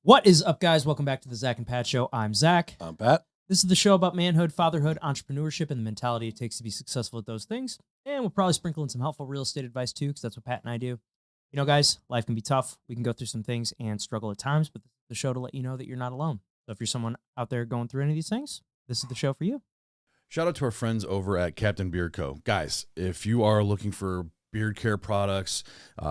What is up, guys? Welcome back to the Zach and Pat Show. I'm Zach. I'm Pat. This is the show about manhood, fatherhood, entrepreneurship, and the mentality it takes to be successful at those things. And we'll probably sprinkle in some helpful real estate advice too, because that's what Pat and I do. You know, guys, life can be tough. We can go through some things and struggle at times, but this is the show to let you know that you're not alone. So if you're someone out there going through any of these things, this is the show for you. Shout out to our friends over at Captain Beard Co. Guys, if you are looking for beard care products,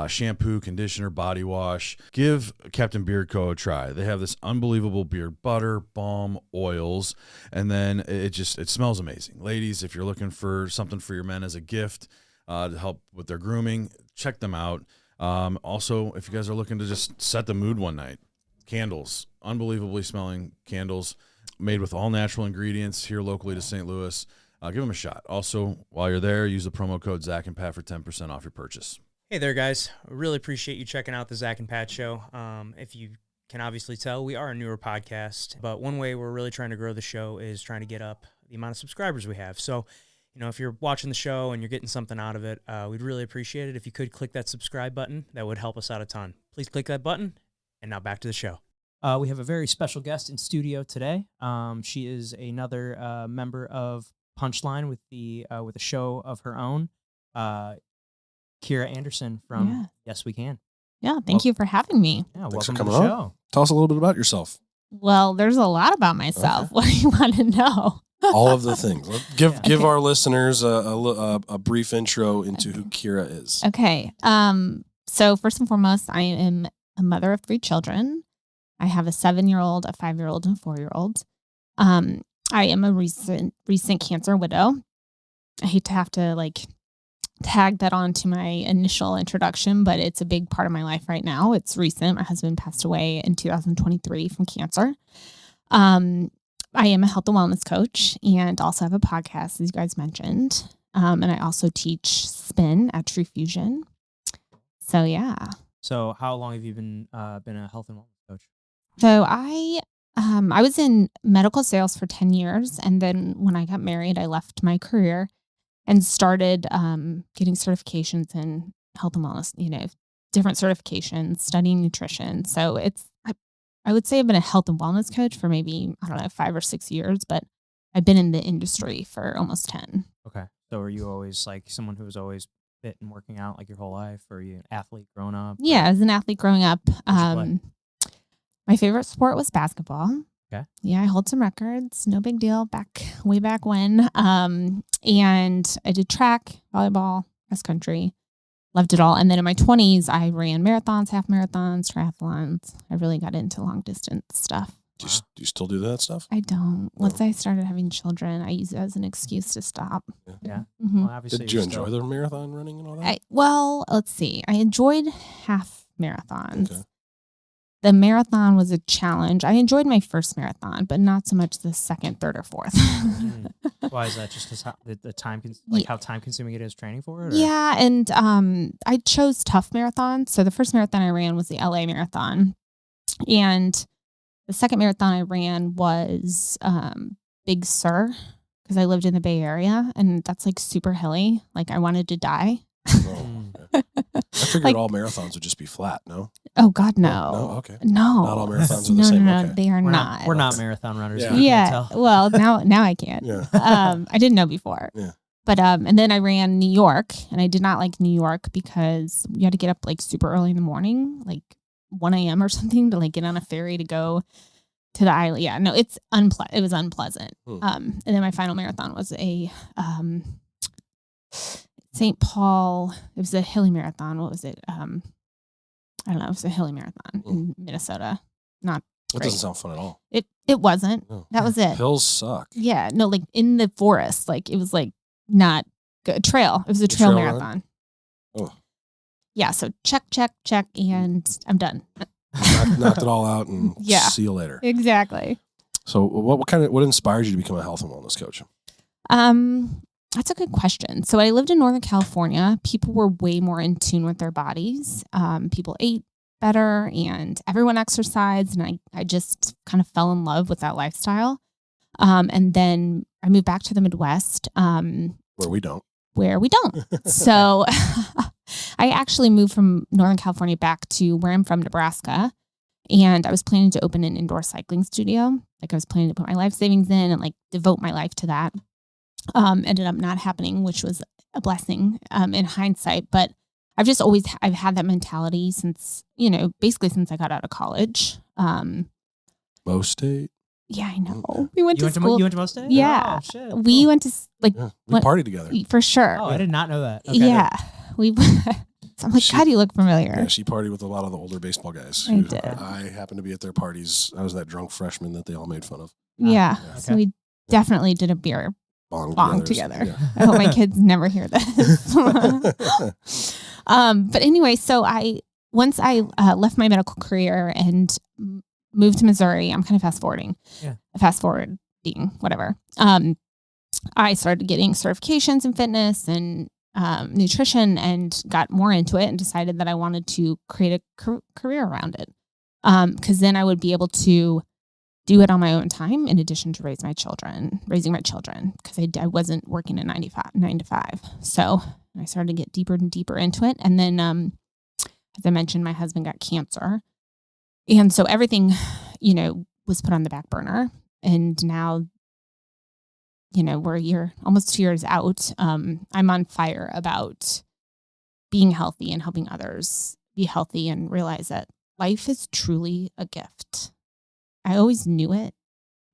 shampoo, conditioner, body wash, give Captain Beard Co. a try. They have this unbelievable beard butter, balm, oils, and then it smells amazing. Ladies, if you're looking for something for your men as a gift to help with their grooming, check them out. Also, if you guys are looking to just set the mood one night, candles, unbelievably smelling candles made with all natural ingredients here locally to St. Louis. Give them a shot. Also, while you're there, use the promo code Zach and Pat for 10% off your purchase. Hey there, guys. I really appreciate you checking out the Zach and Pat Show. If you can obviously tell, we are a newer podcast, but one way we're really trying to grow the show is trying to get up the amount of subscribers we have. So, you know, if you're watching the show and you're getting something out of it, we'd really appreciate it if you could click that subscribe button. That would help us out a ton. Please click that button. And now back to the show. We have a very special guest in studio today. She is another member of Punchline with a show of her own. Kira Anderson from Yes We Can. Yeah, thank you for having me. Yeah, Thanks welcome for coming to the on. show. Tell us a little bit about yourself. Well, there's a lot about myself. Okay. What do you want to know? All of the things. Give Okay. our listeners a brief intro into who Kira is. Okay. So first and foremost, I am a mother of 3 children. I have a 7-year-old, a 5-year-old, and a 4-year-old. I am a recent cancer widow. I hate to have to tag that on to my initial introduction, but it's a big part of my life right now. It's recent. My husband passed away in 2023 from cancer. I am a health and wellness coach and also have a podcast, as you guys mentioned. And I also teach spin at True Fusion. So, yeah. So how long have you been a health and wellness coach? So I was in medical sales for 10 years. And then when I got married, I left my career and started getting certifications in health and wellness, different certifications, studying nutrition. So I would say I've been a health and wellness coach for maybe, 5 or 6 years, but I've been in the industry for almost 10. Okay. So are you always someone who was always fit and working out your whole life? Or are you an athlete growing up? Yeah, as an athlete growing up, What'd you play? my favorite sport was basketball. Okay. Yeah, I hold some records. No big deal. Way back when. And I did track, volleyball, cross country. Loved it all. And then in my 20s, I ran marathons, half marathons, triathlons. I really got into long distance stuff. Do you still do that stuff? I don't. Once I started having children, I use it as an excuse to stop. Yeah. Mhm. Well, obviously Did you you're enjoy still- the marathon running and all that? Let's see. I enjoyed half marathons. Okay. The marathon was a challenge. I enjoyed my first marathon, but not so much the second, third, or fourth. Mm. Why is that? Just because the time, Yeah. how time consuming it is training for it? Or? Yeah, and I chose tough marathons. So the first marathon I ran was the LA Marathon, and the second marathon I ran was Big Sur, because I lived in the Bay Area, and that's super hilly. I wanted to die. Oh, okay. I figured all marathons would just be flat, no? Oh God, no. No? Okay. No. Not all marathons are the no, same. No, Okay. they are We're not. We're not marathon runners. Yeah. You Yeah. can't tell. Well, now I can. Yeah. I didn't know before. Yeah. But and then I ran New York, and I did not like New York because you had to get up super early in the morning, 1 a.m. or something, to get on a ferry to go to the island. Yeah, no, it was unpleasant. And then my final marathon was a St. Paul. It was a hilly marathon. What was it? I don't know. It was a hilly marathon in Minnesota. Not That great. doesn't sound fun at all. It wasn't. No. That was it. Hills suck. Yeah, no, in the forest. It was not good. Trail. It was a trail trail run? marathon. Oh. Yeah, so check, and I'm done. Knocked it all out and Yeah. see you later. Exactly. So what inspires you to become a health and wellness coach? That's a good question. So I lived in Northern California. People were way more in tune with their bodies. People ate better and everyone exercised. And I just kind of fell in love with that lifestyle. And then I moved back to the Midwest. Where we don't. So I actually moved from Northern California back to where I'm from, Nebraska. And I was planning to open an indoor cycling studio. Like I was planning to put my life savings in and like devote my life to that. Ended up not happening, which was a blessing in hindsight. But I've had that mentality since, basically since I got out of college. Mo State. Yeah, I know. We went You to school. You went to Mo State? Yeah. Oh, shit. We went to We partied together. for sure. Oh, I did not know that. Okay, yeah. We so I'm like, God, you look familiar. Yeah, she partied with a lot of the older baseball guys. I did. I happened to be at their parties. I was that drunk freshman that they all made fun of. Yeah. Okay. So we definitely did a beer bong together. Yeah. I hope my kids never hear this. But anyway, so once I left my medical career and moved to Missouri, I'm kind of fast forwarding, whatever. I started getting certifications in fitness and nutrition and got more into it and decided that I wanted to create a career around it. Because then I would be able to do it on my own time in addition to raising my children, because I wasn't working a 9 to 5. So I started to get deeper and deeper into it. And then, as I mentioned, my husband got cancer. And so everything, was put on the back burner. And now, we're almost 2 years out. I'm on fire about being healthy and helping others be healthy and realize that life is truly a gift. I always knew it.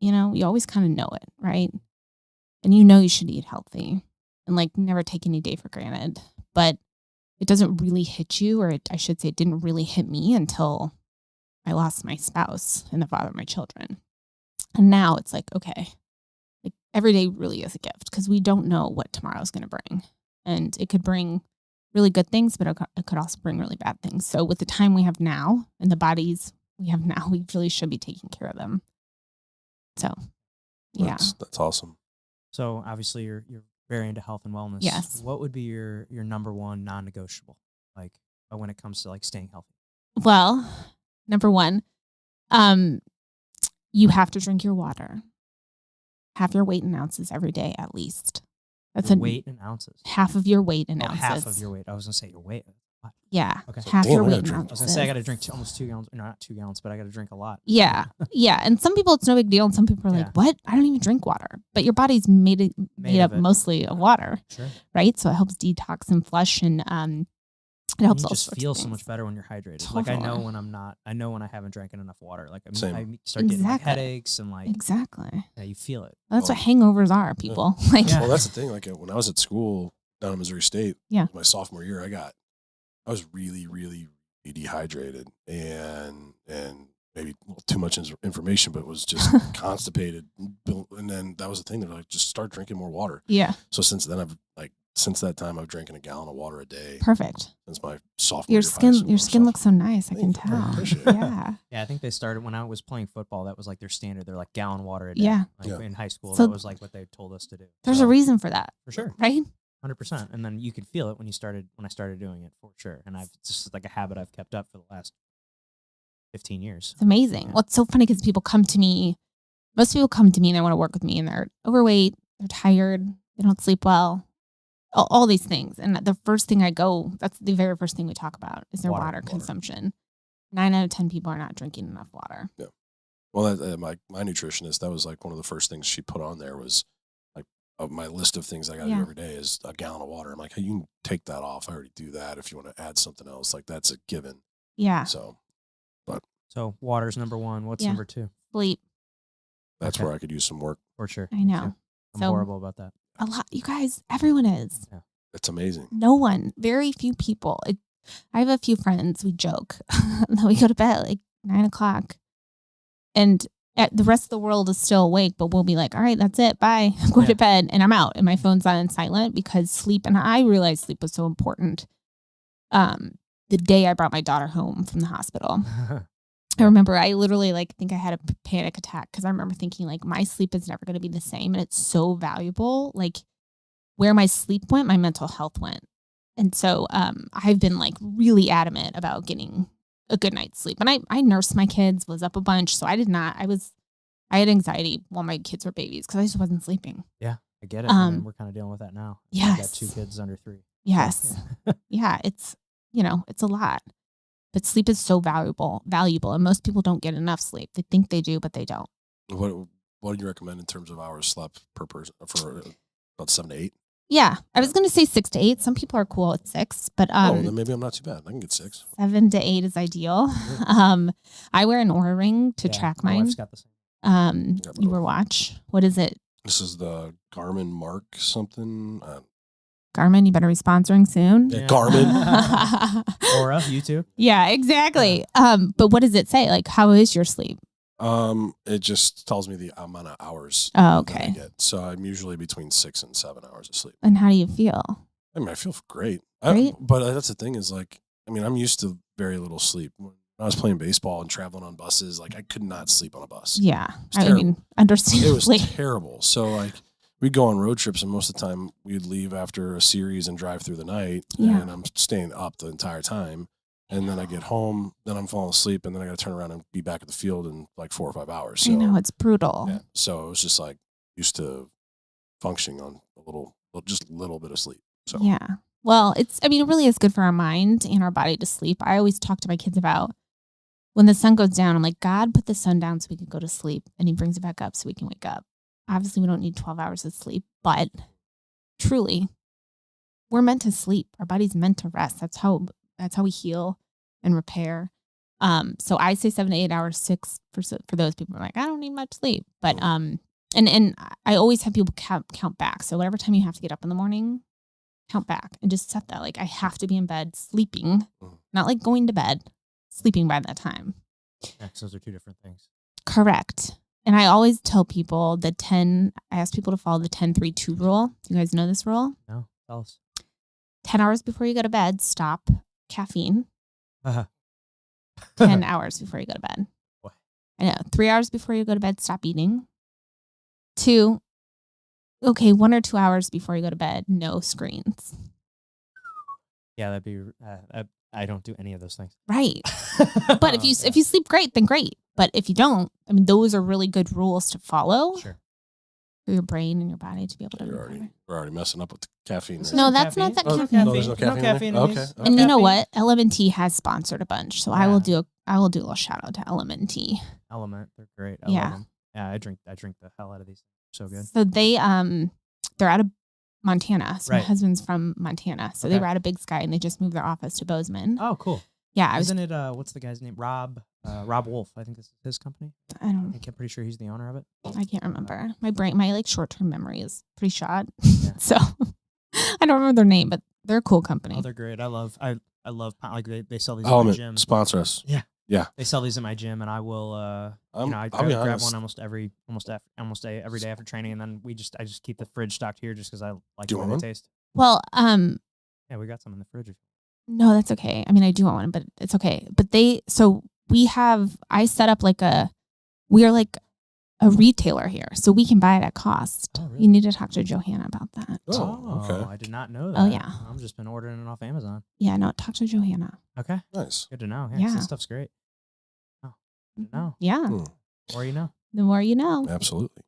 You always kind of know it, right? And you should eat healthy and like never take any day for granted. But it doesn't really hit you, or I should say it didn't really hit me until I lost my spouse and the father of my children. And now it's like, okay, like every day really is a gift because we don't know what tomorrow's going to bring. And it could bring really good things, but it could also bring really bad things. So with the time we have now and the bodies we have now, we really should be taking care of them. So, yeah. That's awesome. So obviously you're very into health and wellness. Yes. What would be your number one non-negotiable, like when it comes to like staying healthy? Well, number one, you have to drink your water. Half your weight in ounces every day, at least. That's Your weight in ounces. half of your weight in Oh, ounces. half of your weight. I was gonna say your weight. Yeah. Okay. Half Damn, your I weight gotta in drink. I was ounces. gonna say I got to drink almost 2 gallons. No, not 2 gallons, but I got to drink a lot. Yeah. Yeah. And some people, it's no big deal. And some people are Yeah. like, what? I don't even drink water. But your body's made up of it. mostly of water, Sure. right? So it helps detox and flush and it helps You all just sorts feel of so things. much better when you're hydrated. Like I know Totally. when I'm not. I know when I haven't drank enough water. Like Same. I start getting like Exactly. headaches and like Exactly. yeah, you feel it. That's what hangovers are, people. Like, Yeah. Well, that's the thing. Like when I was at school down in Missouri State, Yeah. my sophomore year, I was really, really dehydrated and maybe a little too much information, but was just constipated. And then that was the thing. They're like, just start drinking more water. yeah, So since that time, I've drinking a gallon of water a day perfect. since my sophomore Your year. of high school. skin So- looks so nice. I can Thank you. I tell. appreciate it. Yeah. Yeah, I think they started when I was playing football. That was like their standard. They're like gallon water a day. Yeah. Like Yeah. in high school, So that was like what they told us to do. There's So, a reason for that, for sure, right? 100%. And then you could feel it when I started doing it for sure. And it's just like a habit I've kept up for the last 15 years. It's amazing. Yeah. Well, it's so funny because most people come to me and they want to work with me and they're overweight, they're tired, they don't sleep well, all these things. And the first thing that's the very first thing we talk about is their water consumption. 9 out of 10 people are not drinking enough water. Yeah. Well, my nutritionist, that was like one of the first things she put on there was like my list of things I got to do every day is a gallon of water. I'm like, hey, you can take that off. I already do that. If you want to add something else, like that's a given. Yeah. So water's number one. What's Yeah. number two? Sleep. That's Okay. where I could use some work. For sure. I Me know. too. I'm So- horrible about that. A lot. You guys, everyone is. It's amazing. No one. Very few people. I have a few friends. We joke that we go to bed at like 9 o'clock and the rest of the world is still awake, but we'll be like, all right, that's it. Bye. I'm going to bed and I'm out and my phone's on silent because sleep. And I realized sleep was so important. The day I brought my daughter home from the hospital, I remember I literally think I had a panic attack because I remember thinking like my sleep is never going to be the same. And it's so valuable. Like where my sleep went, my mental health went. And so I've been like really adamant about getting a good night's sleep. And I nursed my kids, was up a bunch. So I had anxiety while my kids were babies because I just wasn't sleeping. Yeah, I get it. I mean, we're kind of dealing with that now. I got Yes. 2 kids under 3. Yes. Yeah. It's, it's a lot. But sleep is so valuable, and most people don't get enough sleep. They think they do, but they don't. What do you recommend in terms of hours slept per person for about 7 to 8? Yeah, I was going to say 6 to 8. Some people are cool at 6, but then maybe I'm not too bad. I can get 6. 7 to 8 is ideal. I wear an Oura ring to track my mine. wife's got the same. Your watch. What is it? This is the Garmin Mark something. Garmin, you better be sponsoring soon. Yeah. Garmin. Aura, you too. Yeah, exactly. But what does it say? Like, how is your sleep? It just tells me the amount of hours. Oh, that I okay. get. So I'm usually between 6 and 7 hours of sleep. And how do you feel? I mean, I feel great. Great? But that's the thing is like, I mean, I'm used to very little sleep. When I was playing baseball and traveling on buses, like I could not sleep on a bus. Yeah. I terrible. mean, understandably. It was terrible. So like we'd go on road trips and most of the time we'd leave after a series and drive through the night. Yeah. And I'm staying up the entire time. And then I get home, then I'm falling asleep, and then I got to turn around and be back at the field in like 4 or 5 hours. So, I know, it's brutal. yeah. So it was just like used to functioning on just a little bit of sleep. So Yeah. Well, it really is good for our mind and our body to sleep. I always talk to my kids about when the sun goes down, I'm like, God put the sun down so we can go to sleep, and he brings it back up so we can wake up. Obviously, we don't need 12 hours of sleep, but truly, we're meant to sleep. Our body's meant to rest. That's how we heal and repair. So I say 7 to 8 hours, 6 for those people who are like, I don't need much sleep. But and I always have people count back. So whatever time you have to get up in the morning, count back and just set that. Like I have to be in bed sleeping, not like going to bed, sleeping by that time. Yeah, 'cause those are two different things. Correct. And I always tell people I ask people to follow the 10-3-2 rule. Do you guys know this rule? No, tell us. 10 hours before you go to bed, stop caffeine. Uh-huh. 10 hours before you go to bed. What? I know. 3 hours before you go to bed, stop eating. 2, 1 or 2 hours before you go to bed, no screens. Yeah, that'd be. I don't do any of those things. Right. But if you sleep great, then great. But if you don't, those are really good rules to follow. Sure. For your brain and your body to be able to we're already messing up with the caffeine. Right? No, that's not that caffeine. No, there's no caffeine. No caffeine. In these? And you know what? L&T has sponsored a bunch, so I Yeah. will do a little shout out to L&T. Element, they're great. I Yeah. love them. Yeah, I drink the hell out of these. So good. So they're out of Montana. So Right. my husband's from Montana. So they Okay. were out of Big Sky and they just moved their office to Bozeman. Oh, cool. Yeah, Isn't it? What's the guy's name? Rob Wolf. I think this is his company. I'm pretty sure he's the owner of it. I can't remember. My short-term memory is pretty shot. Yeah. So I don't remember their name, but they're a cool company. Oh, they're great. I love like they sell these at my Element, gym. sponsor us. Yeah. They sell these at my gym, and I will. I I'll be grab honest. one every day after training, and then I just keep the fridge stocked here just because I like Do the you way want they one? taste. Well, Yeah, we got some in the fridge. no, that's okay. I do want one, but it's okay. But I set up we are like a retailer here, so we can buy it at cost. Oh, really? You need to talk to Johanna about that. Oh, okay. I did not know that. Oh, yeah. I've just been ordering it off Amazon. Yeah, no, talk to Johanna. Okay, Nice. good to know. Yeah, Yeah. this stuff's great. Oh, good to know. Yeah, Or you know. the more you know. Absolutely.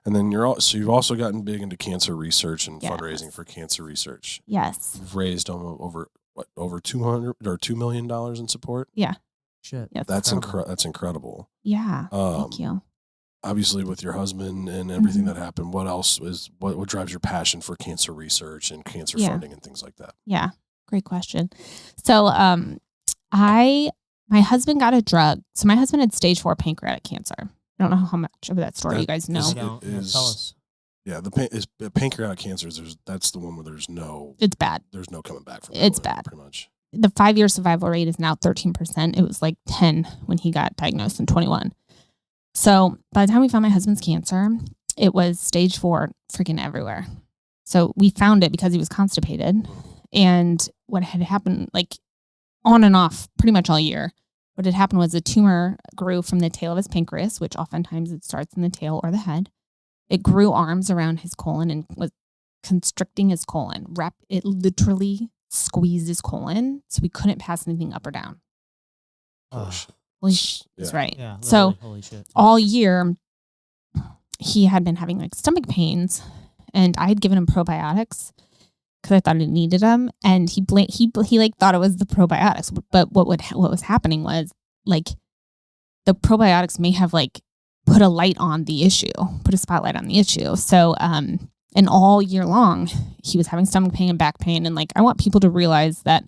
And then you've also gotten big into cancer research and Yes. fundraising for cancer research. Yes. You've raised over $2 million in support. Shit. Yes. That's incredible. That's incredible. Yeah. Thank you. Obviously, with your husband and everything Mhm. that happened, what else is what drives your passion for cancer research and cancer Yeah. funding and things like that? Yeah. Great question. So, my husband got a drug. So my husband had stage 4 pancreatic cancer. I don't know how much of that story you guys know. is- I don't. it Yeah, is- tell us. Yeah, the pancreatic cancer. That's the one where there's no It's bad. coming back from. It's it, bad. pretty much. The 5-year survival rate is now 13%. It was like 10 when he got diagnosed in 21. So by the time we found my husband's cancer, it was stage 4 freaking everywhere. So we found it because he was constipated. And what had happened, on and off pretty much all year, what had happened was a tumor grew from the tail of his pancreas, which oftentimes it starts in the tail or the head. It grew arms around his colon and was constricting his colon. It literally squeezed his colon, so we couldn't pass anything up or down. Oh, shit. That's right. Yeah. So literally, holy shit. all year, he had been having stomach pains, and I had given him probiotics. because I thought I needed them. And he like thought it was the probiotics. But what was happening was like the probiotics may have like put a light on the issue, put a spotlight on the issue. So, and all year long, he was having stomach pain and back pain. And like, I want people to realize that,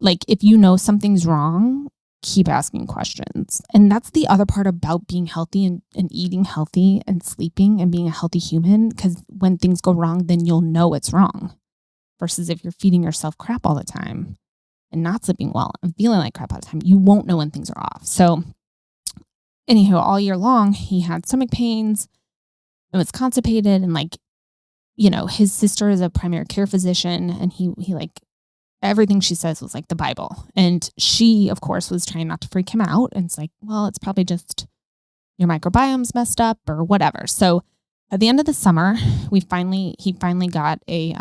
like, if you know something's wrong, keep asking questions. And that's the other part about being healthy and eating healthy and sleeping and being a healthy human. Because when things go wrong, then you'll know it's wrong. Versus if you're feeding yourself crap all the time and not sleeping well and feeling like crap all the time, you won't know when things are off. So anywho, all year long, he had stomach pains and was constipated. And like, you know, his sister is a primary care physician, and he like, everything she says was like the Bible. And she, of course, was trying not to freak him out. And it's like, well, it's probably just your microbiome's messed up or whatever. So at the end of the summer, he finally got a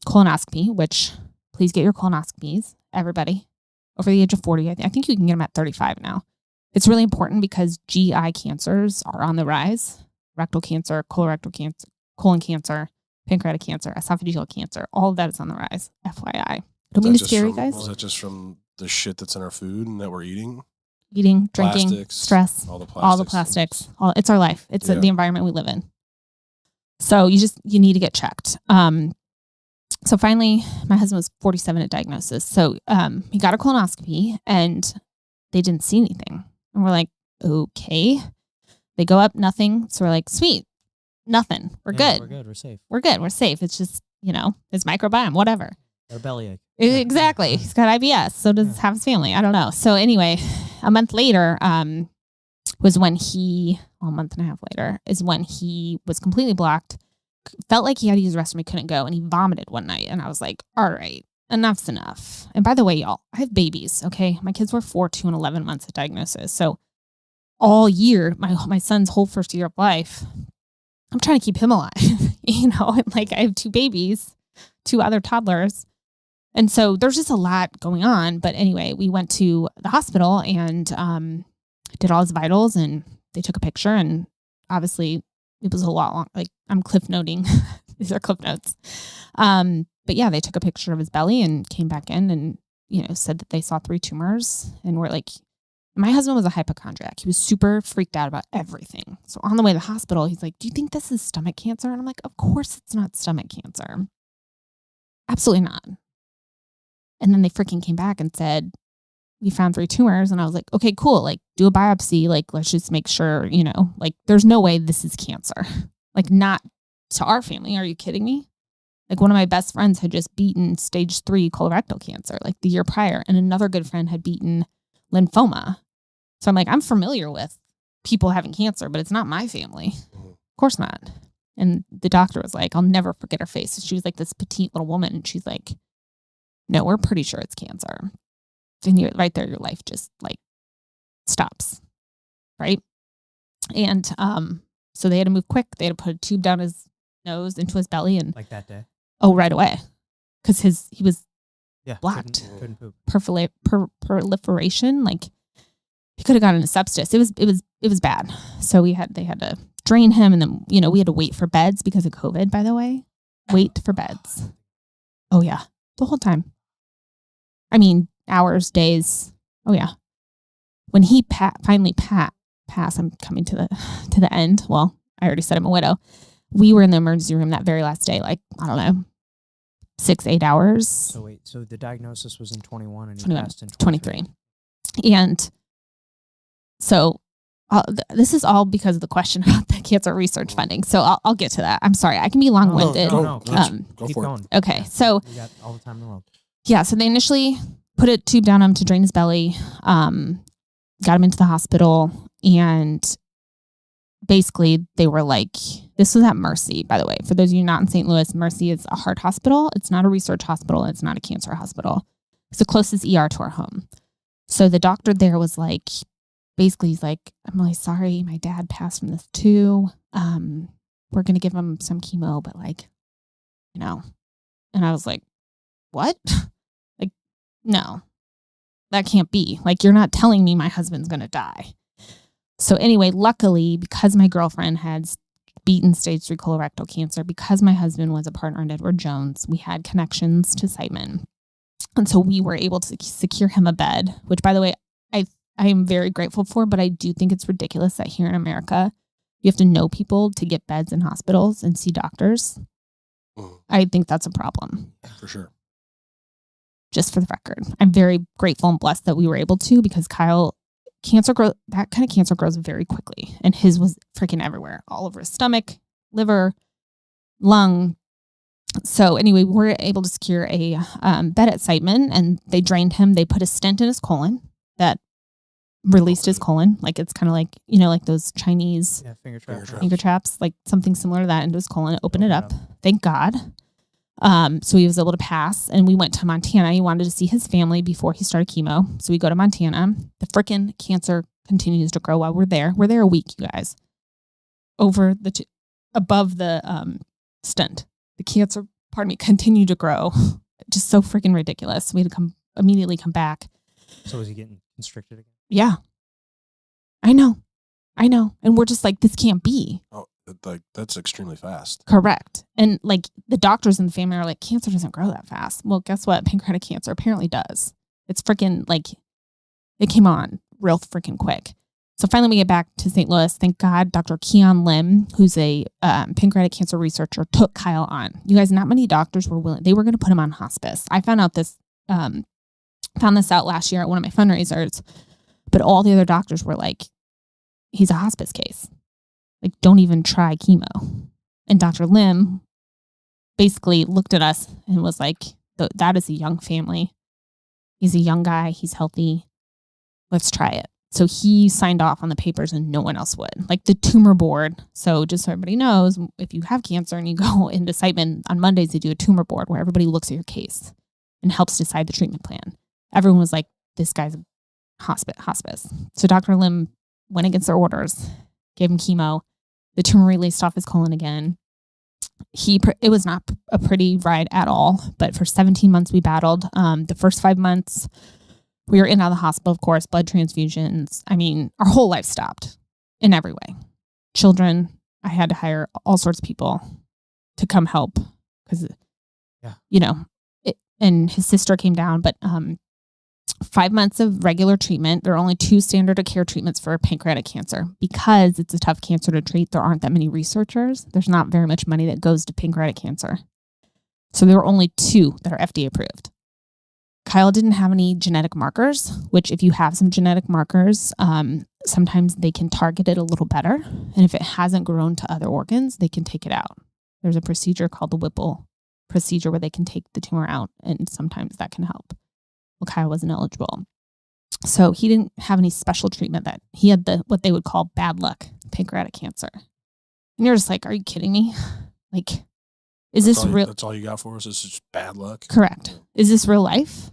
colonoscopy, which please get your colonoscopies, everybody over the age of 40. I think you can get them at 35 now. It's really important because GI cancers are on the rise. Rectal cancer, colorectal cancer, colon cancer, pancreatic cancer, esophageal cancer, all of that is on the rise. FYI. Don't mean to scare you guys. Is that just from the shit that's in our food and that we're eating? Eating, drinking, plastics, stress, all the plastics. It's our life. It's the environment we live in. So you need to get checked. So finally, my husband was 47 at diagnosis. So he got a colonoscopy and they didn't see anything. And we're like, okay. They go up, nothing. So we're like, sweet, nothing. We're good. We're good. We're safe. We're good. We're safe. It's just, it's microbiome, whatever. Or bellyache. Exactly. He's got IBS. So does have his family. I don't know. So anyway, a month later was when a month and a half later is when he was completely blocked. Felt like he had to use the restroom. He couldn't go. And he vomited one night. And I was like, all right, enough's enough. And by the way, y'all, I have babies. Okay. My kids were 4, 2, and 11 months at diagnosis. So all year, my son's whole first year of life, I'm trying to keep him alive, and like I have 2 babies, 2 other toddlers. And so there's just a lot going on. But anyway, we went to the hospital and did all his vitals, and they took a picture, and obviously it was a lot long. Like I'm cliff noting. These are cliff notes. But yeah, they took a picture of his belly and came back in and, said that they saw 3 tumors, and we're like, my husband was a hypochondriac. He was super freaked out about everything. So on the way to the hospital, he's like, do you think this is stomach cancer? And I'm like, of course it's not stomach cancer. Absolutely not. And then they freaking came back and said, we found 3 tumors. And I was like, okay, cool. Like do a biopsy. Like, let's just make sure, like there's no way this is cancer. Like not to our family. Are you kidding me? Like one of my best friends had just beaten stage 3 colorectal cancer like the year prior. And another good friend had beaten lymphoma. So I'm like, I'm familiar with people having cancer, but it's not my family. Of course not. And the doctor was like, I'll never forget her face. She was like this petite little woman. And she's like, no, we're pretty sure it's cancer. And you're right there, your life just like stops. Right. And so they had to move quick. They had to put a tube down his nose into his belly and like that day. Oh, right away. Because he was blocked. Couldn't poop. Proliferation. Like he could have gotten a sepsis. It was bad. So they had to drain him, and then we had to wait for beds because of COVID, by the way. Wait for beds. Oh yeah. The whole time. I mean, hours, days. Oh yeah. When he finally passed, I'm coming to the end. Well, I already said I'm a widow. We were in the emergency room that very last day, like, I don't know, 6-8 hours. So wait, so the diagnosis was in 21 and he 21, passed in 23. And so this is all because of the question about the cancer research funding. So I'll get to that. I'm sorry. I can be long-winded. No. Go Keep for going. it. Okay. So we got all the time in the world. Yeah. So they initially put a tube down him to drain his belly, got him into the hospital, and basically they were like, this was at Mercy, by the way. For those of you not in St. Louis, Mercy is a heart hospital. It's not a research hospital. It's not a cancer hospital. It's the closest ER to our home. So the doctor there was like, basically he's like, I'm really sorry. My dad passed from this too. We're going to give him some chemo, but like, and I was like, what? Like, no, that can't be. Like, you're not telling me my husband's going to die. So anyway, luckily, because my girlfriend had beaten stage 3 colorectal cancer. Because my husband was a partner in Edward Jones, we had connections to Siteman. And so we were able to secure him a bed, which, by the way, I am very grateful for, but I do think it's ridiculous that here in America, you have to know people to get beds in hospitals and see doctors. I think that's a problem. For sure. Just for the record, I'm very grateful and blessed that we were able to, because Kyle, that kind of cancer grows very quickly. And his was freaking everywhere, all over his stomach, liver, lung. So anyway, we were able to secure a bed at Siteman, and they drained him. They put a stent in his colon that released his colon. Like, it's kind of like, like those Chinese finger traps, like something similar to that into his colon. Open it up. Thank God. So he was able to pass, and we went to Montana. He wanted to see his family before he started chemo. So we go to Montana. The frickin' cancer continues to grow while we're there. We're there a week, you guys. Above the stent. The cancer, continued to grow. Just so freaking ridiculous. We had to immediately come back. So was he getting constricted again? Yeah. I know. And we're just like, this can't be. Oh, like, that's extremely fast. Correct. And like, the doctors in the family are like, cancer doesn't grow that fast. Well, guess what? Pancreatic cancer apparently does. It's freaking like, it came on real freaking quick. So finally we get back to St. Louis. Thank God, Dr. Keon Lim, who's a pancreatic cancer researcher, took Kyle on. You guys, not many doctors were willing. They were going to put him on hospice. I found this out last year at one of my fundraisers, but all the other doctors were like, he's a hospice case. Like, don't even try chemo. And Dr. Lim basically looked at us and was like, that is a young family. He's a young guy. He's healthy. Let's try it. So he signed off on the papers and no one else would. Like, the tumor board. So just so everybody knows, if you have cancer and you go into Siteman, on Mondays they do a tumor board where everybody looks at your case and helps decide the treatment plan. Everyone was like, this guy's a hospice. So Dr. Lim went against their orders, gave him chemo. The tumor released off his colon again. It was not a pretty ride at all, but for 17 months we battled. The first 5 months we were in and out of the hospital, of course, blood transfusions. I mean, our whole life stopped in every way. Children, I had to hire all sorts of people to come help because, and his sister came down, but 5 months of regular treatment. There are only 2 standard of care treatments for pancreatic cancer. Because it's a tough cancer to treat, there aren't that many researchers. There's not very much money that goes to pancreatic cancer. So there were only 2 that are FDA approved. Kyle didn't have any genetic markers, which if you have some genetic markers, sometimes they can target it a little better. And if it hasn't grown to other organs, they can take it out. There's a procedure called the Whipple procedure where they can take the tumor out, and sometimes that can help. Well, Kyle wasn't eligible. So he didn't have any special treatment. That he had what they would call bad luck pancreatic cancer. And you're just like, are you kidding me? Like, is this real? That's all you got for us? Is just bad luck? Correct. Is this real life?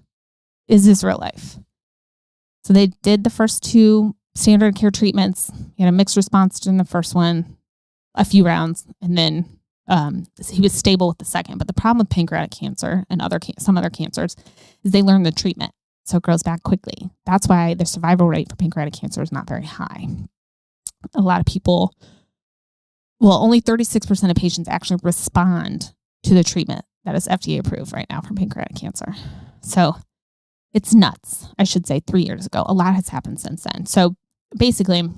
So they did the first 2 standard care treatments. He had a mixed response in the first one, a few rounds, and then he was stable with the second. But the problem with pancreatic cancer and some other cancers is they learn the treatment. So it grows back quickly. That's why the survival rate for pancreatic cancer is not very high. A lot of people, only 36% of patients actually respond to the treatment that is FDA approved right now for pancreatic cancer. So it's nuts, I should say, 3 years ago. A lot has happened since then. So basically,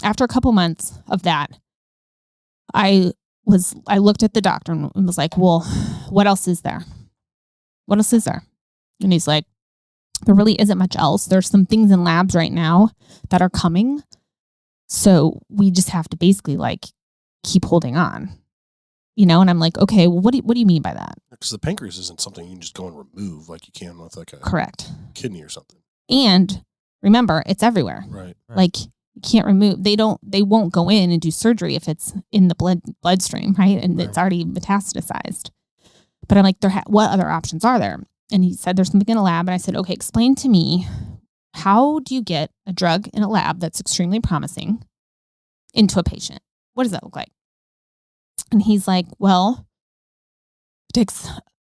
after a couple months of that, I looked at the doctor and was like, well, what else is there? And he's like, there really isn't much else. There's some things in labs right now that are coming. So we just have to basically keep holding on, and I'm like, okay, well, what do you mean by that? Because the pancreas isn't something you can just go and remove like you can with a correct kidney or something. And remember, it's everywhere. Right. Like, you can't remove. They won't go in and do surgery if it's in the bloodstream, right? And it's already metastasized. But I'm like, what other options are there? And he said, there's something in a lab. And I said, okay, explain to me, how do you get a drug in a lab that's extremely promising into a patient? What does that look like? And he's like, well, it takes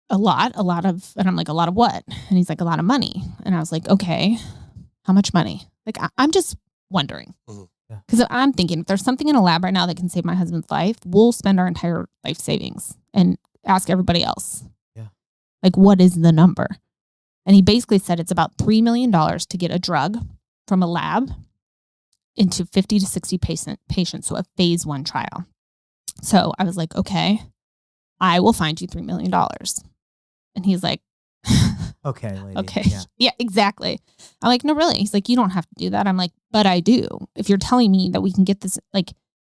a lot of, and I'm like, a lot of what? And he's like, a lot of money. And I was like, okay, how much money? Like, I'm just wondering, Because I'm thinking, if there's something in a lab right now that can save my husband's life, we'll spend our entire life savings and ask everybody else. Yeah. Like, what is the number? And he basically said it's about $3 million to get a drug from a lab into 50 to 60 patients. So a phase 1 trial. So I was like, okay, I will find you $3 million. And he's like, okay, lady. Okay. Yeah, exactly. I'm like, no, really? He's like, you don't have to do that. I'm like, but I do. If you're telling me that we can get this, like,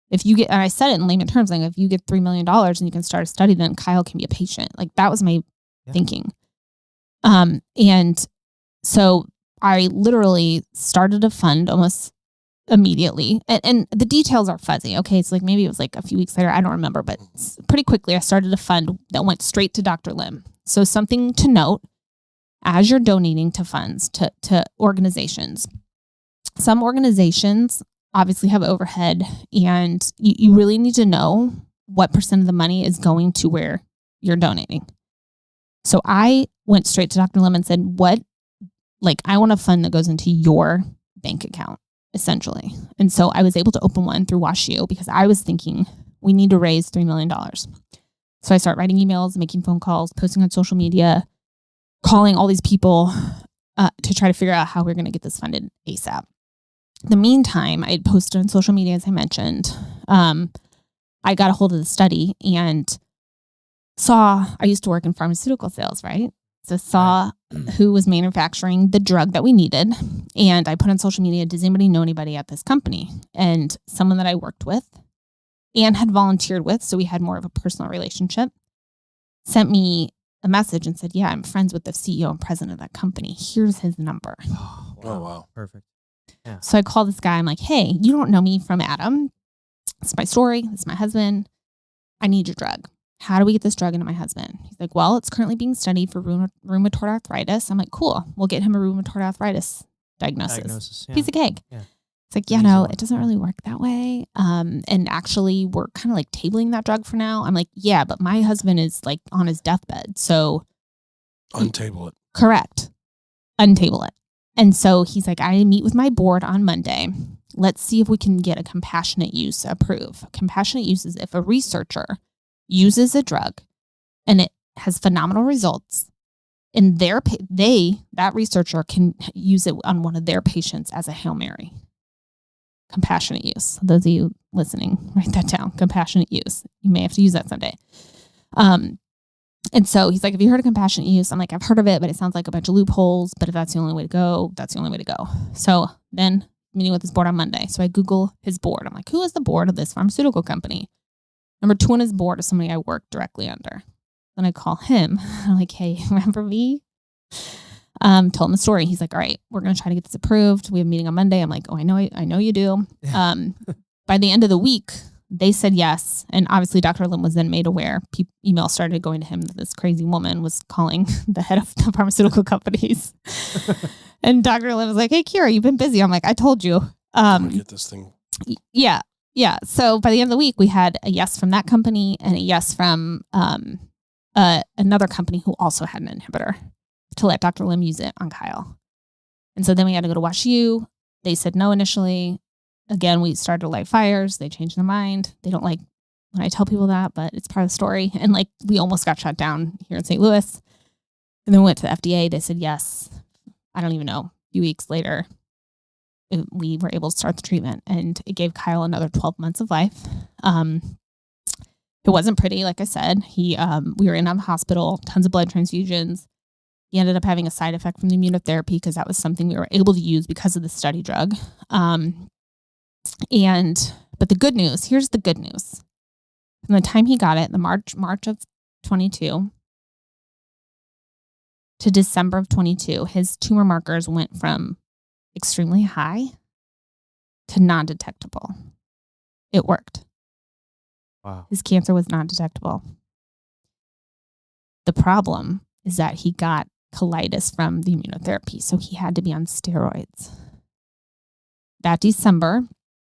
if you get, and I said it in layman terms, like, if you get $3 million and you can start a study, then Kyle can be a patient. Like, that was my thinking. And so I literally started a fund almost immediately. And the details are fuzzy. Okay. It's like, maybe it was like a few weeks later. I don't remember, but pretty quickly I started a fund that went straight to Dr. Lim. So something to note as you're donating to funds, to organizations, some organizations obviously have overhead, and you really need to know what % of the money is going to where you're donating. So I went straight to Dr. Lim and said, I want a fund that goes into your bank account, essentially. And so I was able to open one through WashU because I was thinking we need to raise $3 million. So I start writing emails, making phone calls, posting on social media, calling all these people to try to figure out how we're going to get this funded ASAP. In the meantime, I had posted on social media, as I mentioned. I got a hold of the study and I used to work in pharmaceutical sales, right? So saw who was manufacturing the drug that we needed. And I put on social media, does anybody know anybody at this company? And someone that I worked with and had volunteered with, so we had more of a personal relationship, sent me a message and said, yeah, I'm friends with the CEO and president of that company. Here's his number. Oh, wow. Perfect. Yeah. So I called this guy. I'm like, hey, you don't know me from Adam. It's my story. It's my husband. I need your drug. How do we get this drug into my husband? He's like, well, it's currently being studied for rheumatoid arthritis. I'm like, cool. We'll get him a rheumatoid arthritis diagnosis. Yeah. Piece of cake. Yeah. It's like, yeah, no, it doesn't really work that way. And actually, we're kind of like tabling that drug for now. I'm like, yeah, but my husband is like on his deathbed. So untable it. Correct. Untable it. And so he's like, I meet with my board on Monday. Let's see if we can get a compassionate use approved. Compassionate use is if a researcher uses a drug and it has phenomenal results, and that researcher can use it on one of their patients as a Hail Mary. Compassionate use. Those of you listening, write that down. Compassionate use. You may have to use that someday. And so he's like, have you heard of compassionate use? I'm like, I've heard of it, but it sounds like a bunch of loopholes. But if that's the only way to go, that's the only way to go. So then meeting with his board on Monday. So I Google his board. I'm like, who is the board of this pharmaceutical company? Number 2 on his board is somebody I work directly under. Then I call him. I'm like, hey, remember me? Told him the story. He's like, all right, we're going to try to get this approved. We have a meeting on Monday. I'm like, oh, I know you do. By the end of the week, they said yes. And obviously Dr. Lim was then made aware. Emails started going to him that this crazy woman was calling the head of the pharmaceutical companies. And Dr. Lim was like, hey, Kira, you've been busy. I'm like, I told you. I'm gonna get this thing. Yeah. So by the end of the week, we had a yes from that company and a yes from another company who also had an inhibitor to let Dr. Lim use it on Kyle. And so then we had to go to WashU. They said no initially. Again, we started to light fires. They changed their mind. They don't like when I tell people that, but it's part of the story. And like, we almost got shut down here in St. Louis. And then we went to the FDA. They said yes. I don't even know. A few weeks later, we were able to start the treatment, and it gave Kyle another 12 months of life. It wasn't pretty, like I said. We were in a hospital, tons of blood transfusions. He ended up having a side effect from the immunotherapy because that was something we were able to use because of the study drug. But the good news, here's the good news. From the time he got it, the March of 22 to December of 22, his tumor markers went from extremely high to non-detectable. It worked. Wow. His cancer was non-detectable. The problem is that he got colitis from the immunotherapy, so he had to be on steroids. That December,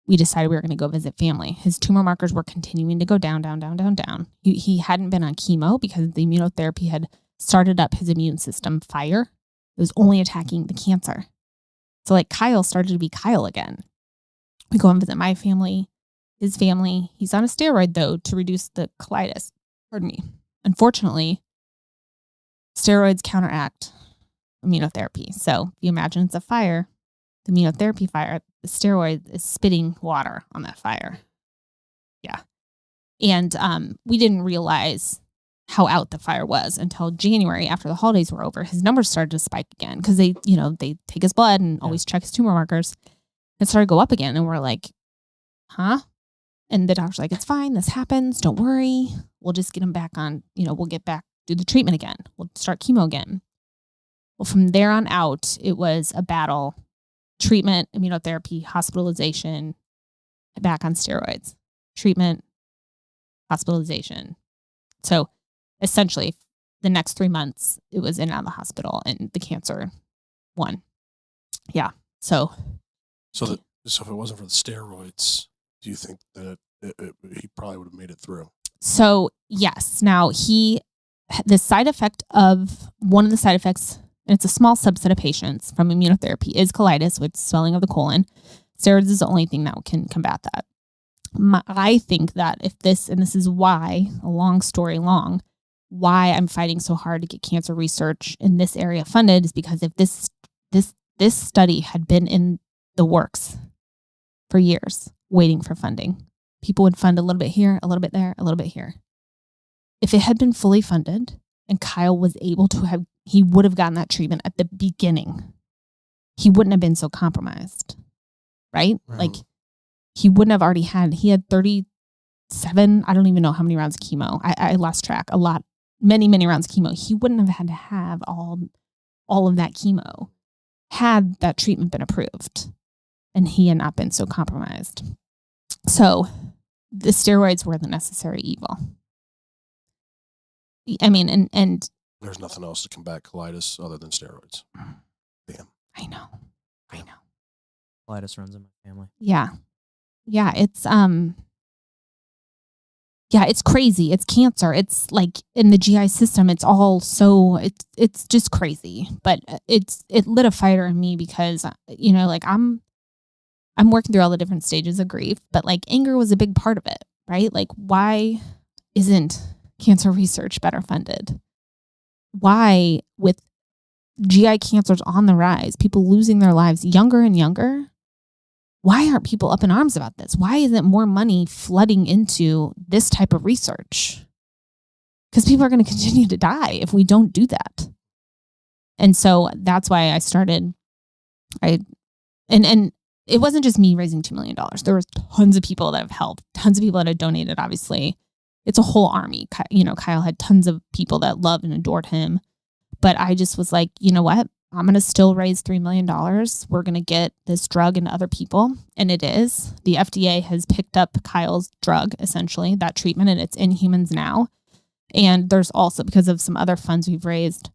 we decided we were going to go visit family. His tumor markers were continuing to go down. He hadn't been on chemo because the immunotherapy had started up his immune system fire. It was only attacking the cancer. So like Kyle started to be Kyle again. We go and visit my family, his family. He's on a steroid, though, to reduce the colitis. Pardon me. Unfortunately, steroids counteract immunotherapy. So if you imagine it's a fire, the immunotherapy fire, the steroid is spitting water on that fire. Yeah. And we didn't realize how out the fire was until January after the holidays were over. His numbers started to spike again because they take his blood and always check his tumor markers. It started to go up again. And we're like, huh? And the doctor's like, it's fine. This happens. Don't worry. We'll just get him back on, we'll get back, do the treatment again. We'll start chemo again. Well, from there on out, it was a battle. Treatment, immunotherapy, hospitalization, back on steroids. Treatment, hospitalization. So essentially, the next 3 months, it was in and out of the hospital, and the cancer won. Yeah. So if it wasn't for the steroids, do you think that he probably would have made it through? So yes. Now one of the side effects, and it's a small subset of patients from immunotherapy, is colitis, with swelling of the colon. Steroids is the only thing that can combat that. I think that this is why, a long story long, why I'm fighting so hard to get cancer research in this area funded, is because if this study had been in the works for years, waiting for funding, people would fund a little bit here, a little bit there, a little bit here. If it had been fully funded and Kyle was able to he would have gotten that treatment at the beginning. He wouldn't have been so compromised, right? Like he wouldn't have he had 37, I don't even know how many rounds of chemo. I lost track, a lot, many rounds of chemo. He wouldn't have had to have all of that chemo had that treatment been approved and he had not been so compromised. So the steroids were the necessary evil. I mean, and there's nothing else to combat colitis other than steroids. Damn. I know. Colitis runs in my family. Yeah. Yeah. It's crazy. It's cancer. It's like in the GI system, it's all it's just crazy, but it lit a fire in me because, like I'm working through all the different stages of grief, but like anger was a big part of it, right? Like, why isn't cancer research better funded? Why, with GI cancers on the rise, people losing their lives younger and younger, why aren't people up in arms about this? Why isn't more money flooding into this type of research? Because people are going to continue to die if we don't do that. And so that's why I started. And it wasn't just me raising $2 million. There was tons of people that have helped, tons of people that have donated, obviously. It's a whole army. Kyle had tons of people that loved and adored him. But I just was like, you know what? I'm going to still raise $3 million. We're going to get this drug into other people. And it is. The FDA has picked up Kyle's drug, essentially, that treatment, and it's in humans now. And there's also, because of some other funds we've raised,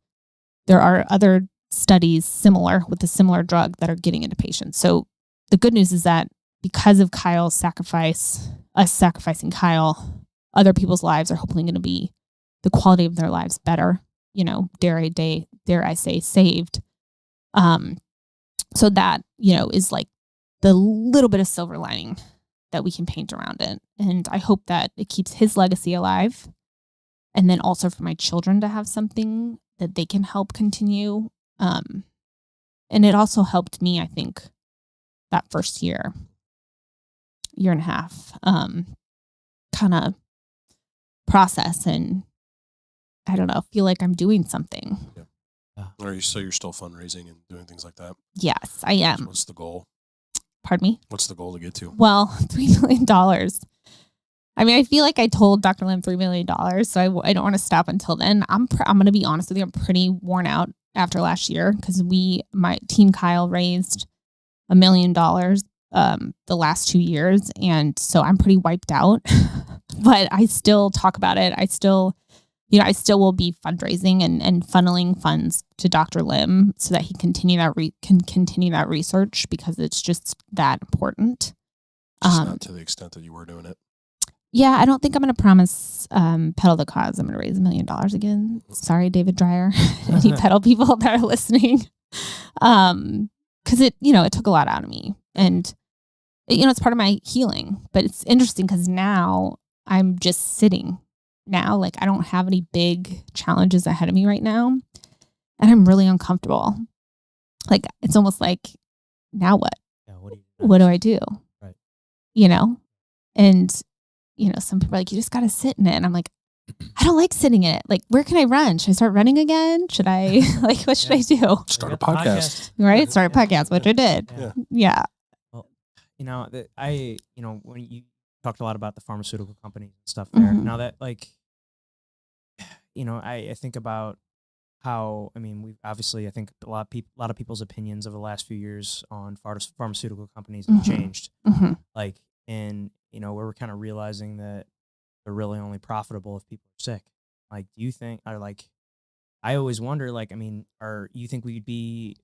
there are other studies similar with a similar drug that are getting into patients. So the good news is that because of Kyle's sacrifice, us sacrificing Kyle, other people's lives are hopefully going to be, the quality of their lives better, dare I say, saved. So that, is like the little bit of silver lining that we can paint around it. And I hope that it keeps his legacy alive. And then also for my children to have something that they can help continue. And it also helped me, I think, that first year and a half, kind of process and, I don't know, feel like I'm doing something. Yeah. You're still fundraising and doing things like that? Yes, I am. What's the goal? Pardon me? What's the goal to get to? Well, $3 million. I mean, I feel like I told Dr. Lim $3 million, so I don't want to stop until then. I'm going to be honest with you. I'm pretty worn out after last year because my team Kyle raised $1 million the last 2 years. And so I'm pretty wiped out, but I still talk about it. I still will be fundraising and funneling funds to Dr. Lim so that he can continue that research because it's just that important. Just not to the extent that you were doing it. Yeah, I don't think I'm going to promise pedal the cause. I'm going to raise $1 million again. Sorry, David Dreyer, any pedal people that are listening. Because it took a lot out of me. And it's part of my healing. But it's interesting because now I'm just sitting now. Like, I don't have any big challenges ahead of me right now. And I'm really uncomfortable. Like, it's almost like, now what? Yeah, what do I do? Right. And, some people are like, you just got to sit in it. And I'm like, I don't like sitting in it. Like, where can I run? Should I start running again? Should I, what should I do? Start a podcast. Right? Start a podcast, which I did. Yeah. Well, when you talked a lot about the pharmaceutical companies and stuff there, Mm-hmm. now that I think about how, we've obviously, I think a lot of people's opinions over the last few years on pharmaceutical companies have changed. Mm-hmm. Where we're kind of realizing that they're really only profitable if people are sick. Like, do you think, I always wonder, you think we'd be,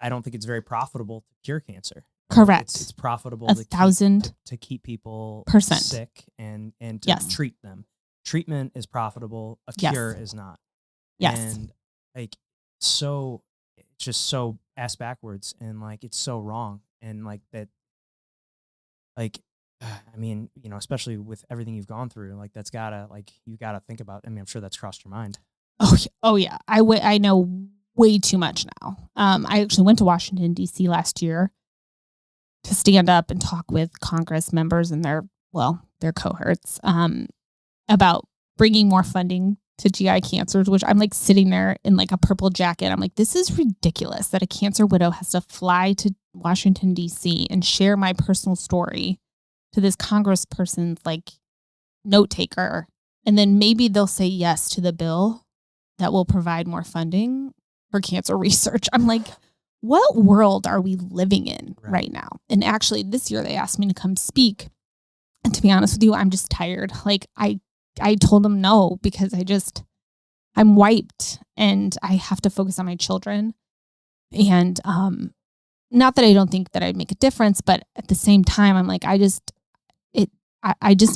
I don't think it's very profitable to cure cancer. Correct. It's profitable 1,000% to keep people percent sick and to treat them. Treatment is profitable. A cure is not. Yes. And so it's just so ass backwards, and it's so wrong. And that, especially with everything you've gone through, that's gotta, you gotta think about. I'm sure that's crossed your mind. Oh yeah. I know way too much now. I actually went to Washington, D.C. last year to stand up and talk with Congress members and their cohorts about bringing more funding to GI cancers, which I'm sitting there in a purple jacket. I'm like, this is ridiculous that a cancer widow has to fly to Washington, D.C. and share my personal story to this congressperson's note taker. And then maybe they'll say yes to the bill that will provide more funding for cancer research. I'm like, what world are we living in right now? And actually this year they asked me to come speak. And to be honest with you, I'm just tired. I told them no, because I'm wiped and I have to focus on my children. And not that I don't think that I'd make a difference, but at the same time, I'm like, I just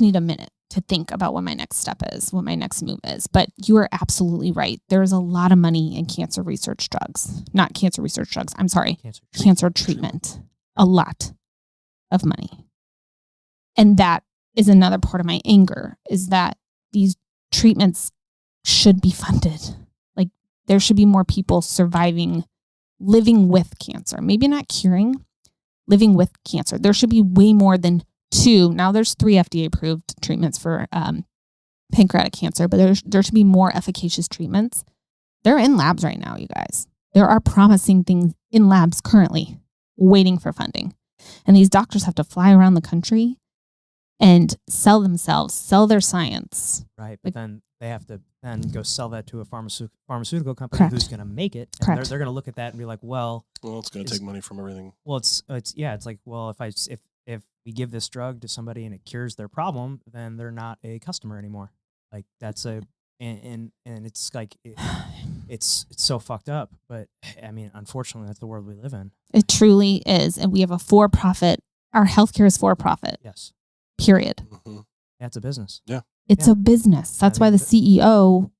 need a minute to think about what my next step is, what my next move is. But you are absolutely right. There's a lot of money in cancer research drugs, not cancer research drugs. I'm sorry, cancer treatment. A lot of money. And that is another part of my anger, is that these treatments should be funded. There should be more people surviving, living with cancer. Maybe not curing, living with cancer. There should be way more than 2. Now there's 3 FDA approved treatments for pancreatic cancer, but there should be more efficacious treatments. They're in labs right now, you guys. There are promising things in labs currently waiting for funding. And these doctors have to fly around the country and sell their science. Right. But then they have to then go sell that to a pharmaceutical company Correct. who's going to make it. And Correct. they're going to look at that and be like, well, it's going to take money from everything. Well, it's like, well, if we give this drug to somebody and it cures their problem, then they're not a customer anymore. That's and it's it's so fucked up. But unfortunately, that's the world we live in. It truly is. And we have a for-profit. Our healthcare is for-profit. Yes. Period. Mm-hmm. Yeah, it's a business. Yeah. It's a business. That's why the CEO.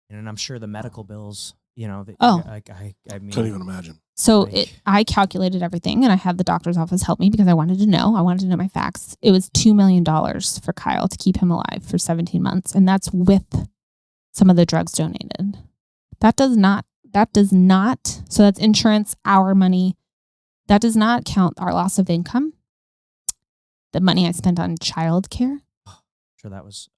And I'm sure the medical bills, I couldn't even imagine. So I calculated everything, and I had the doctor's office help me because I wanted to know. I wanted to know my facts. It was $2 million for Kyle to keep him alive for 17 months. And that's with some of the drugs donated. That does not, so that's insurance, our money. That does not count our loss of income. The money I spent on childcare. Sure, that was.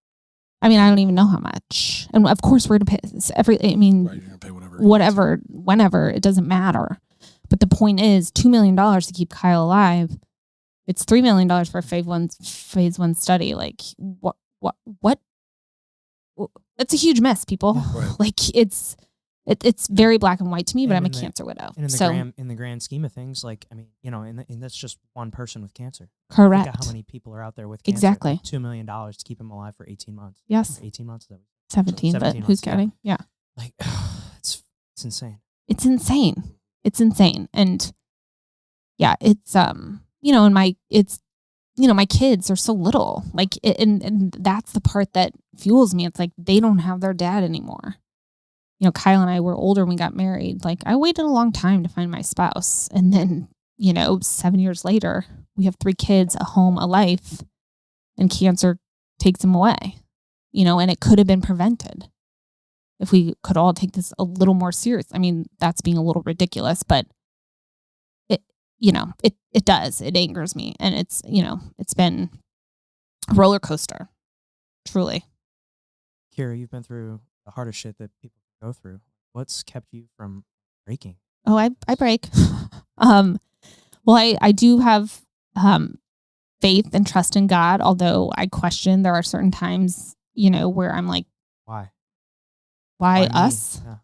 I don't even know how much. And of course, we're going to pay Right, you're going to pay whatever, whenever, it doesn't matter. But the point is, $2 million to keep Kyle alive. It's $3 million for a phase one study. What? It's a huge mess, people. Right. It's very black and white to me, but I'm a the, cancer widow. And in the grand scheme of things, and that's just one person with cancer. Correct. Think of how many people are out there with cancer. Exactly. $2 million to keep him alive for 18 months. Yes. 18 months. 17, but who's counting? Yeah. It's insane. It's insane. It's insane. And yeah, it's, and my kids are so little, and that's the part that fuels me. It's they don't have their dad anymore. Kyle and I were older when we got married. I waited a long time to find my spouse. And then 7 years later, we have 3 kids, a home, a life, and cancer takes them away, and it could have been prevented if we could all take this a little more serious. I mean, that's being a little ridiculous, but it does. It angers me. And it's been a roller coaster, truly. Kira, you've been through the hardest shit that people go through. What's kept you from breaking? Oh, I break. Well, I do have faith and trust in God, although I question there are certain times, where I'm like, why us? Yeah.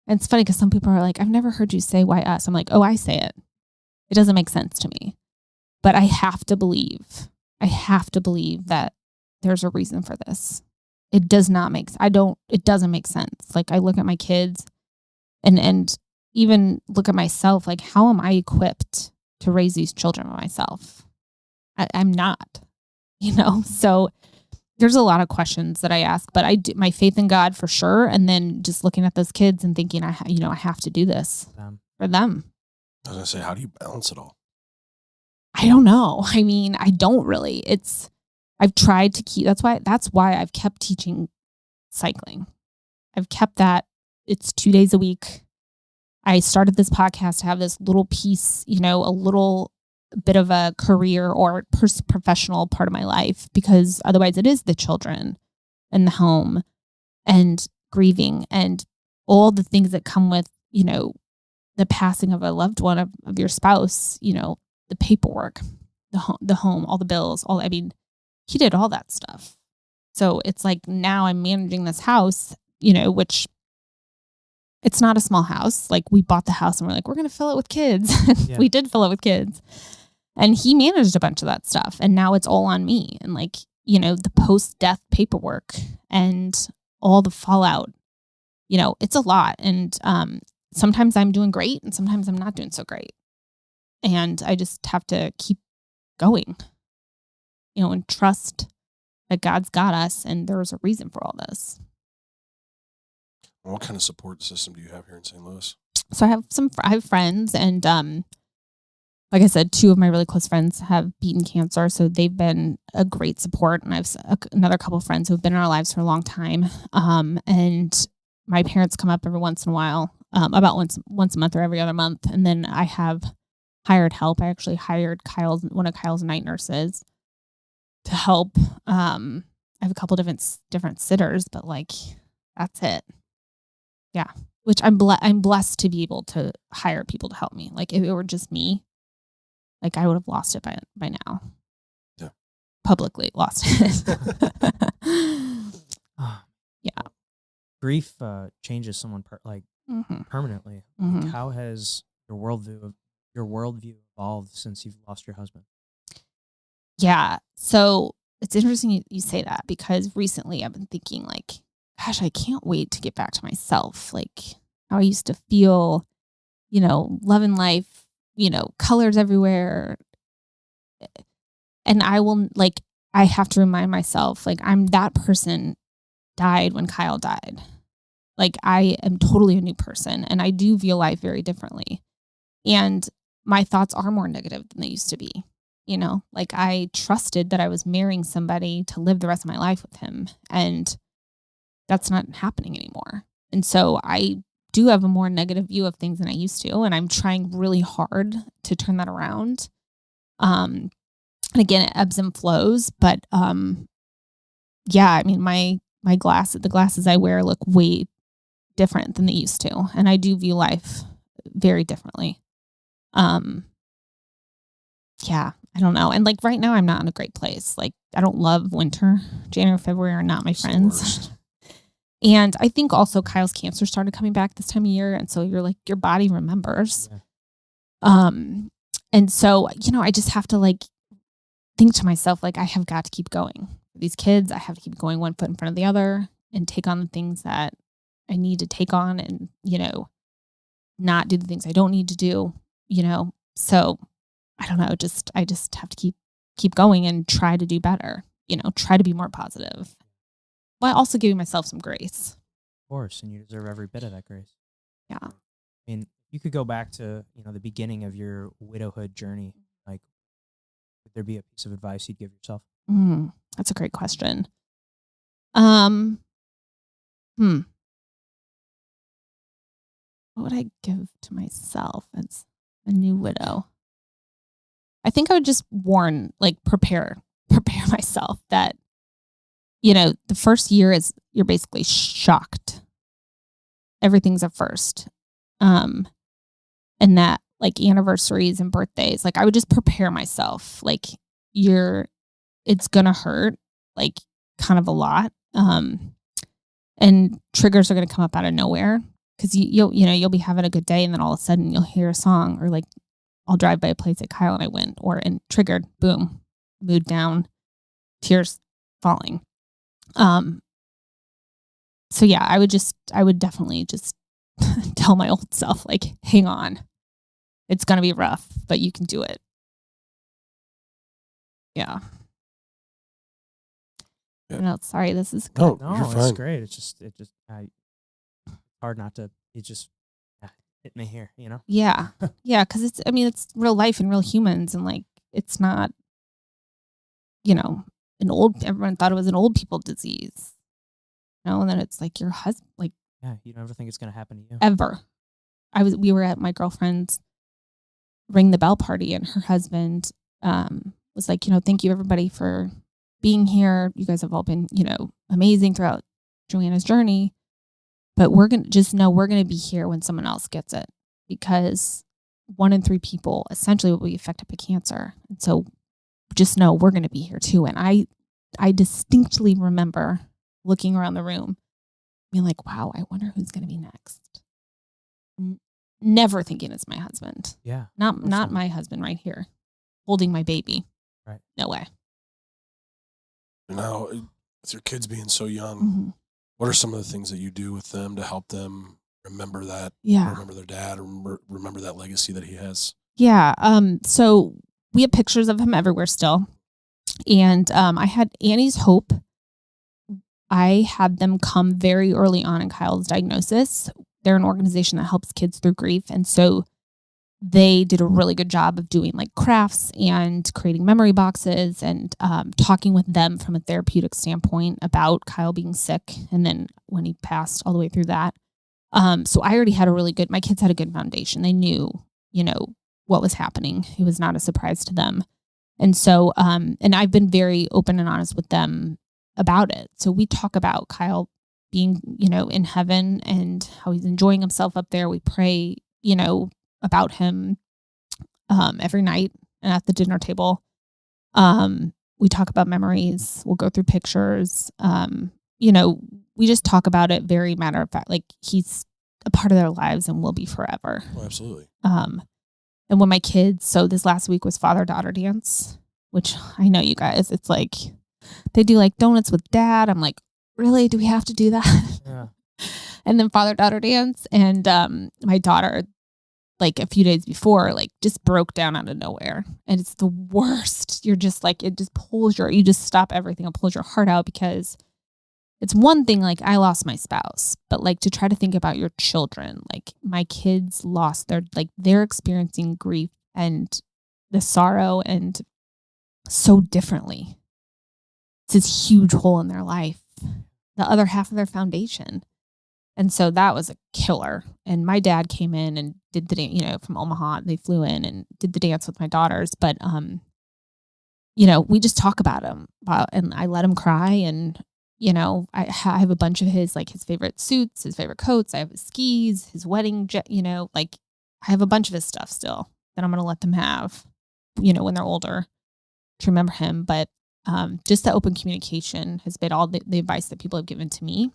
And it's funny because some people are like, I've never heard you say why us. I'm like, oh, I say it. It doesn't make sense to me. But I have to believe that there's a reason for this. It does not make it doesn't make sense. Like I look at my kids and even look at myself, like how am I equipped to raise these children by myself? I'm not, so there's a lot of questions that I ask, but I do my faith in God for sure. And then just looking at those kids and thinking, I have to do this for them. I was going to say, how do you balance it all? I don't know. I mean, I don't really. I've tried to keep, that's why I've kept teaching cycling. I've kept that. It's 2 days a week. I started this podcast to have this little piece, a little bit of a career or professional part of my life, because otherwise it is the children and the home and grieving and all the things that come with, the passing of a loved one, of your spouse, the paperwork, the home, all the bills, he did all that stuff. So it's like now I'm managing this house, which it's not a small house. Like we bought the house and we're like, we're going to fill it with kids. Yeah. We did fill it with kids. And he managed a bunch of that stuff. And now it's all on me. And the post-death paperwork and all the fallout, it's a lot. And sometimes I'm doing great and sometimes I'm not doing so great. And I just have to keep going, and trust that God's got us and there's a reason for all this. What kind of support system do you have here in St. Louis? So I have friends, and like I said, 2 of my really close friends have beaten cancer, so they've been a great support. And I have another couple of friends who have been in our lives for a long time. And my parents come up every once in a while, about once a month or every other month. And then I have hired help. I actually hired one of Kyle's night nurses to help. I have a couple different sitters, but that's it. Yeah, which I'm blessed to be able to hire people to help me. Like if it were just me, I would have lost it by now. Yeah, publicly lost it. Yeah, grief changes someone permanently. Mm-hmm. Like, how has your worldview evolved since you've lost your husband? Yeah, so it's interesting you say that, because recently I've been thinking gosh, I can't wait to get back to myself. How I used to feel, loving life, colors everywhere. And I have to remind myself, I'm that person died when Kyle died. I am totally a new person and I do view life very differently. And my thoughts are more negative than they used to be. I trusted that I was marrying somebody to live the rest of my life with him. And that's not happening anymore. And so I do have a more negative view of things than I used to. And I'm trying really hard to turn that around. And again, it ebbs and flows. But yeah, the glasses I wear look way different than they used to. And I do view life very differently. Yeah, I don't know. And right now I'm not in a great place. I don't love winter. January, February are not my friends. And I think also Kyle's cancer started coming back this time of year. And so your body remembers. Yeah. And so, I just have to think to myself, I have got to keep going. For these kids, I have to keep going one foot in front of the other and take on the things that I need to take on and, not do the things I don't need to do, So I don't know, I just have to keep going and try to do better, try to be more positive. While also giving myself some grace. Of course, and you deserve every bit of that grace. Yeah. you could go back to, the beginning of your widowhood journey, like, would there be a piece of advice you'd give yourself? That's a great question. What would I give to myself as a new widow? I think I would just prepare myself that, the first year is you're basically shocked. Everything's a first. And that like anniversaries and birthdays, like I would just prepare myself. Like it's going to hurt like kind of a lot. And triggers are going to come up out of nowhere because you'll be having a good day and then all of a sudden you'll hear a song or like I'll drive by a place that Kyle and I went and triggered, boom, mood down, tears falling. So yeah, I would definitely just tell my old self, like, hang on, it's going to be rough, but you can do it. Yeah. No, sorry, this is good. No, you're it's fine. great. It's just hard not to. It just hit me here, Yeah, yeah, because it's real life and real humans, and like it's not, everyone thought it was an old people disease, and then it's like your husband, like you never think it's gonna happen to you ever. We were at my girlfriend's ring the bell party, and her husband was like, thank you everybody for being here. You guys have all been, amazing throughout Joanna's journey. But we're going to be here when someone else gets it, because 1 in 3 people essentially will be affected by cancer. And so just know we're going to be here too. And I distinctly remember looking around the room being like, wow, I wonder who's going to be next. Never thinking it's my husband. Yeah. Not my husband right here holding my baby. Right. No way. Now, with your kids being so young, what are some of the things that you do with them to help them remember that? Yeah. Remember their dad, remember that legacy that he has? Yeah. So we have pictures of him everywhere still. And I had Annie's Hope. I had them come very early on in Kyle's diagnosis. They're an organization that helps kids through grief. And so they did a really good job of doing like crafts and creating memory boxes and talking with them from a therapeutic standpoint about Kyle being sick. And then when he passed, all the way through that. So I already had my kids had a good foundation. They knew, what was happening. It was not a surprise to them. And so, and I've been very open and honest with them about it. So we talk about Kyle being, in heaven and how he's enjoying himself up there. We pray, about him every night and at the dinner table. We talk about memories. We'll go through pictures. We just talk about it very matter of fact, like he's a part of their lives and will be forever. Oh, absolutely. And when my kids, so this last week was father-daughter dance, which I know you guys, it's like, they do like donuts with dad. I'm like, really? Do we have to do that? Yeah. And then father-daughter dance. And my daughter, like a few days before, like just broke down out of nowhere. And it's the worst. You're just like, it just you just stop everything and pulls your heart out, because it's one thing, like I lost my spouse, but like to try to think about your children, like my kids lost they're experiencing grief and the sorrow and so differently. It's this huge hole in their life, the other half of their foundation. And so that was a killer. And my dad came in and did the dance, from Omaha. They flew in and did the dance with my daughters. But, we just talk about him and I let him cry. And, I have a bunch of his favorite suits, his favorite coats. I have his skis, his wedding, I have a bunch of his stuff still that I'm going to let them have, when they're older, to remember him. But just the open communication has been all the advice that people have given to me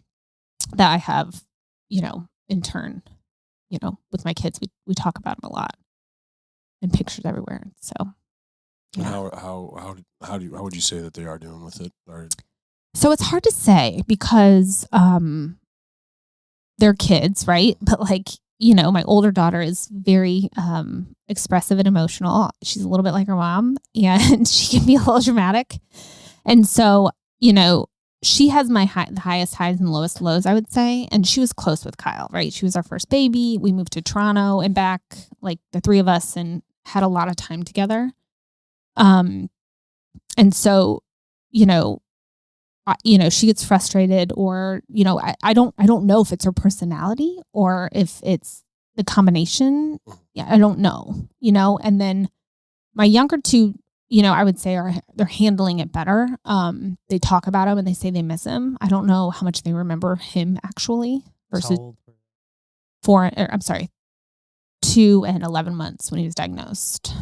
that I have, in turn, with my kids, we talk about them a lot and pictures everywhere. So, yeah. How would you say that they are doing with it? So it's hard to say because they're kids, right? But my older daughter is very expressive and emotional. She's a little bit like her mom, and she can be a little dramatic. And so, she has the highest highs and lowest lows, I would say. And she was close with Kyle, right? She was our first baby. We moved to Toronto and back, like the three of us, and had a lot of time together. And so, she gets frustrated, or, I don't know if it's her personality or if it's the combination. Yeah, I don't know, and then my younger two, I would say they're handling it better. They talk about him and they say they miss him. I don't know how much they remember him actually versus 2 and 11 months when he was diagnosed.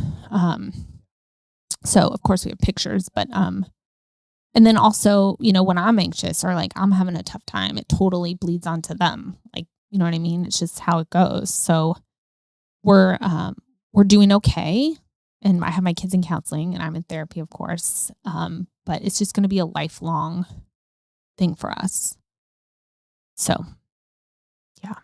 So of course we have pictures, but, and then also, when I'm anxious or like I'm having a tough time, it totally bleeds onto them. Like, you know what I mean? It's just how it goes. So we're doing okay. And I have my kids in counseling and I'm in therapy, of course. But it's just going to be a lifelong thing for us. So, yeah.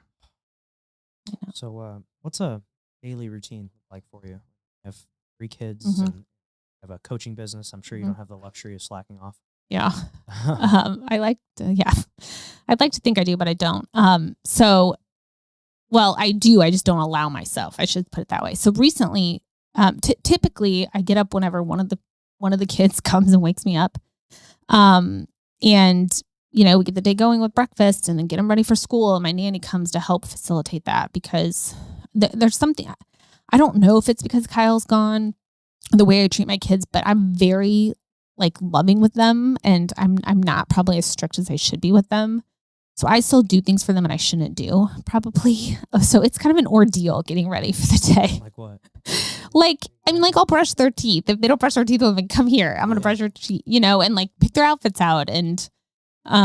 So, what's a daily routine like for you? You have 3 kids Mm-hmm. and have a coaching business. I'm sure you don't have the luxury of slacking off. Yeah. I'd like to think I do, but I don't. Well, I do. I just don't allow myself. I should put it that way. So recently, typically I get up whenever one of the kids comes and wakes me up. And, we get the day going with breakfast and then get them ready for school. And my nanny comes to help facilitate that because there's something, I don't know if it's because Kyle's gone, the way I treat my kids, but I'm very like loving with them, and I'm not probably as strict as I should be with them. So I still do things for them and I shouldn't do, probably. So it's kind of an ordeal getting ready for the day. Like what? Like I'll brush their teeth. If they don't brush their teeth, they'll come here. I'm going to brush your teeth, and like pick their outfits out and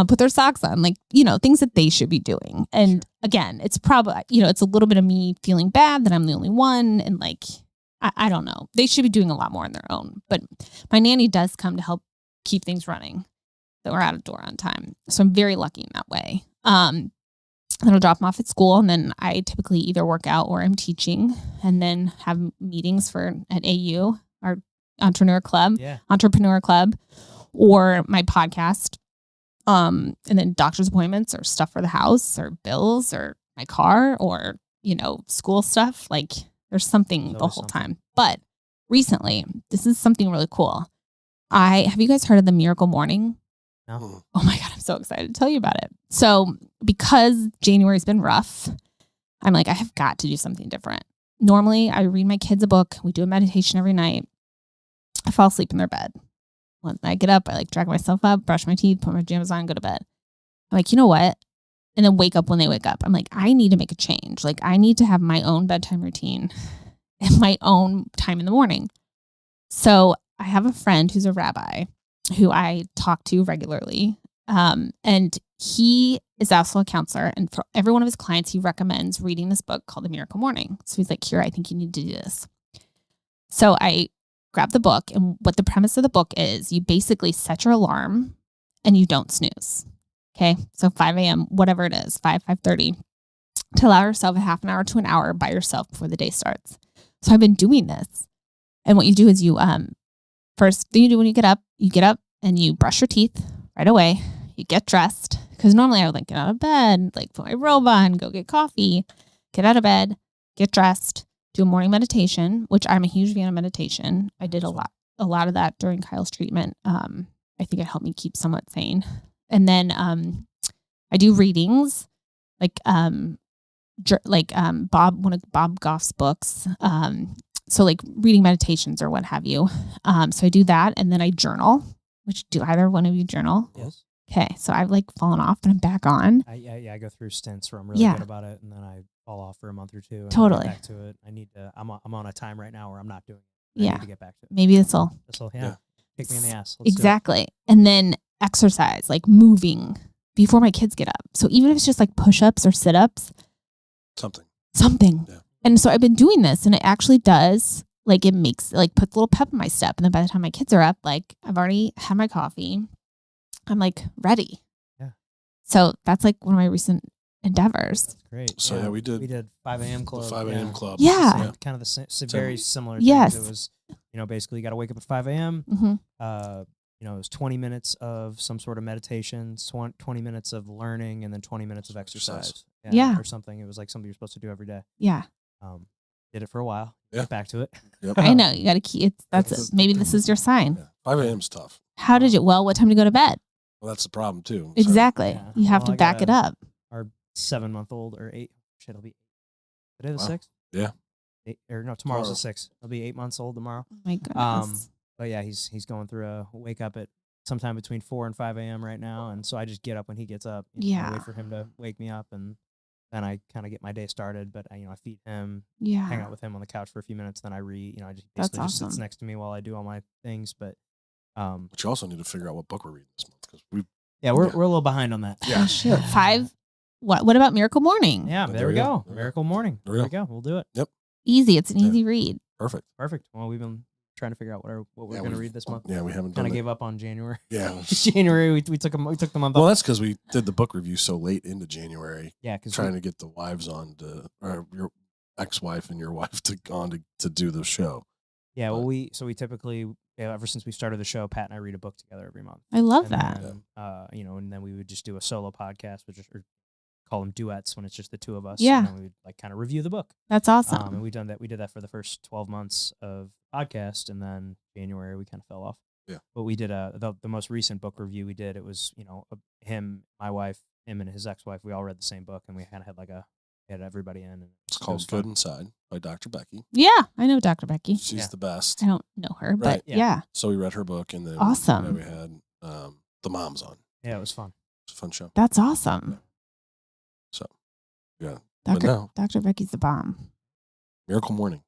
put their socks on, like, things that they should be doing. And again, it's probably, it's a little bit of me feeling bad that I'm the only one. And like, I don't know. They should be doing a lot more on their own. But my nanny does come to help keep things running, that we're out of door on time. So I'm very lucky in that way. Then I'll drop them off at school, and then I typically either work out or I'm teaching, and then have meetings at AU, our entrepreneur club, or my podcast. And then doctor's appointments or stuff for the house or bills or my car or, school stuff. Like there's something the whole time. But recently, this is something really cool. Have you guys heard of the Miracle Morning? No. Oh my God, I'm so excited to tell you about it. So because January's been rough, I'm like, I have got to do something different. Normally, I read my kids a book. We do a meditation every night. I fall asleep in their bed. When I get up, I like drag myself up, brush my teeth, put my pajamas on, go to bed. I'm like, you know what? And then wake up when they wake up. I'm like, I need to make a change. Like I need to have my own bedtime routine and my own time in the morning. So I have a friend who's a rabbi who I talk to regularly. And he is also a counselor. And for every one of his clients, he recommends reading this book called The Miracle Morning. So he's like, Kira, I think you need to do this. So I grab the book, and what the premise of the book is, you basically set your alarm and you don't snooze. Okay. So 5 a.m., whatever it is, 5:30, to allow yourself a half an hour to an hour by yourself before the day starts. So I've been doing this. And what you do is you, first thing you do when you get up and you brush your teeth right away. You get dressed, because normally I would like get out of bed, like put my robe on, go get coffee, get out of bed, get dressed, do a morning meditation, which I'm a huge fan of meditation. I did a lot of that during Kyle's treatment. I think it helped me keep somewhat sane. And then I do readings, like one of Bob Goff's books. So like reading meditations or what have you. So I do that, and then I journal. Which, do either one of you journal? Yes. Okay, so I've like fallen off, but I'm back on. I go through stints where I'm really good about it, and then I fall off for a month or two. And Totally. I get back to it. I need to. I'm on a time right now where I'm not doing it. I need to get back to it. Maybe this'll kick me in the ass. Let's exactly. And then exercise, like moving before my kids get up. So even if it's just like push-ups or sit-ups, something. Yeah. And so I've been doing this, and it actually does. Like it makes puts a little pep in my step. And then by the time my kids are up, like I've already had my coffee. I'm like ready. Yeah. So that's like one of my recent endeavors. That's great. So yeah, we did 5 a.m. club. The 5 a.m. club. Yeah. Kind of the very similar yes. things. It was, basically you got to wake up at 5 a.m. Mm-hmm. it was 20 minutes of some sort of meditation, 20 minutes of learning, and then 20 minutes of exercise. Yeah. Or something. It was like something you're supposed to do every day. Yeah. Did it for a while. Yeah. Get back to it. Yep. I know. You got to keep it. Maybe this is your sign. Yeah. 5 a.m. is tough. How did you? Well, what time to go to bed? Well, that's the problem too. So, Exactly. Yeah. You have Well, to I back it up. Our 7-month-old or 8. Shit, it'll be. Today the Wow. 6th. Yeah. 8, or no, tomorrow's the 6th. It'll be 8 months old tomorrow. Oh my goodness. But yeah, he's going through a wake up at sometime between 4 and 5 a.m. right now, and so I just get up when he gets up. I Yeah. wait for him to wake me up, and then I kind of get my day started. But I feed him, Yeah. hang out with him on the couch for a few minutes, then I read. I just That's basically just sits awesome. next to me while I do all my things. But But you also need to figure out what book we're reading this month because we. yeah, we're Yeah. a little behind on that. Yeah. Oh, shoot. 5. What about Miracle Morning? Yeah, there we go. Miracle Morning. There There we we go. We'll do it. Easy. It's an Yeah. easy read. Perfect. Perfect. Well, we've been trying to figure out what we're Yeah, going to we've- read this month. Yeah, we haven't done Kind of it. gave up on January. Yeah. January we took the month Well, off. that's because we did the book review so late into January, Yeah, because trying to get the wives on to, or your ex-wife and your wife to do the show. yeah. Well, we typically ever since we started the show, Pat and I read a book together every month. I love And that. then, and then we would just do a solo podcast, or call them duets when it's just the two of us. Yeah. And then we would like kind of review the book. That's awesome. And we did that for the first 12 months of podcast, and then January we kind of fell off. Yeah. But we did the most recent book review we did. It was him, my wife, him, and his ex-wife. We all read the same book, and we kind of had everybody in. And It's it called was Good fun. Inside by Dr. Becky. Yeah. I know Dr. Becky. She's Yeah. the best. I don't know her, but Right. yeah. So we read her book, and then Awesome. we had the moms on. Yeah, it was fun. It's a fun show. That's awesome. So, yeah. But Dr. no, Dr. Becky's the bomb. Miracle Morning.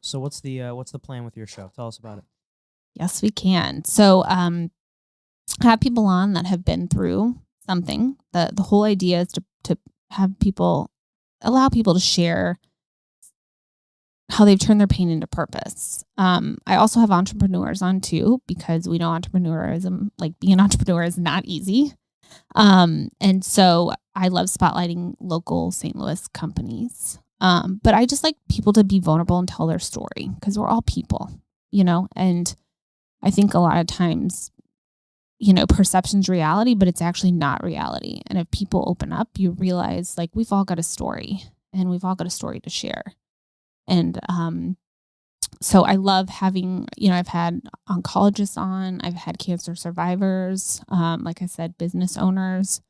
So what's the plan with your show? Tell us about it. Yes, we can. So, have people on that have been through something. The whole idea is to have people, allow people to share how they've turned their pain into purpose. I also have entrepreneurs on too, because we know entrepreneurism, like being an entrepreneur, is not easy. And so I love spotlighting local St. Louis companies. But I just like people to be vulnerable and tell their story, because we're all people, and I think a lot of times, perception's reality, but it's actually not reality. And if people open up, you realize like we've all got a story, and we've all got a story to share. And so I love having, I've had oncologists on, I've had cancer survivors, like I said, business owners.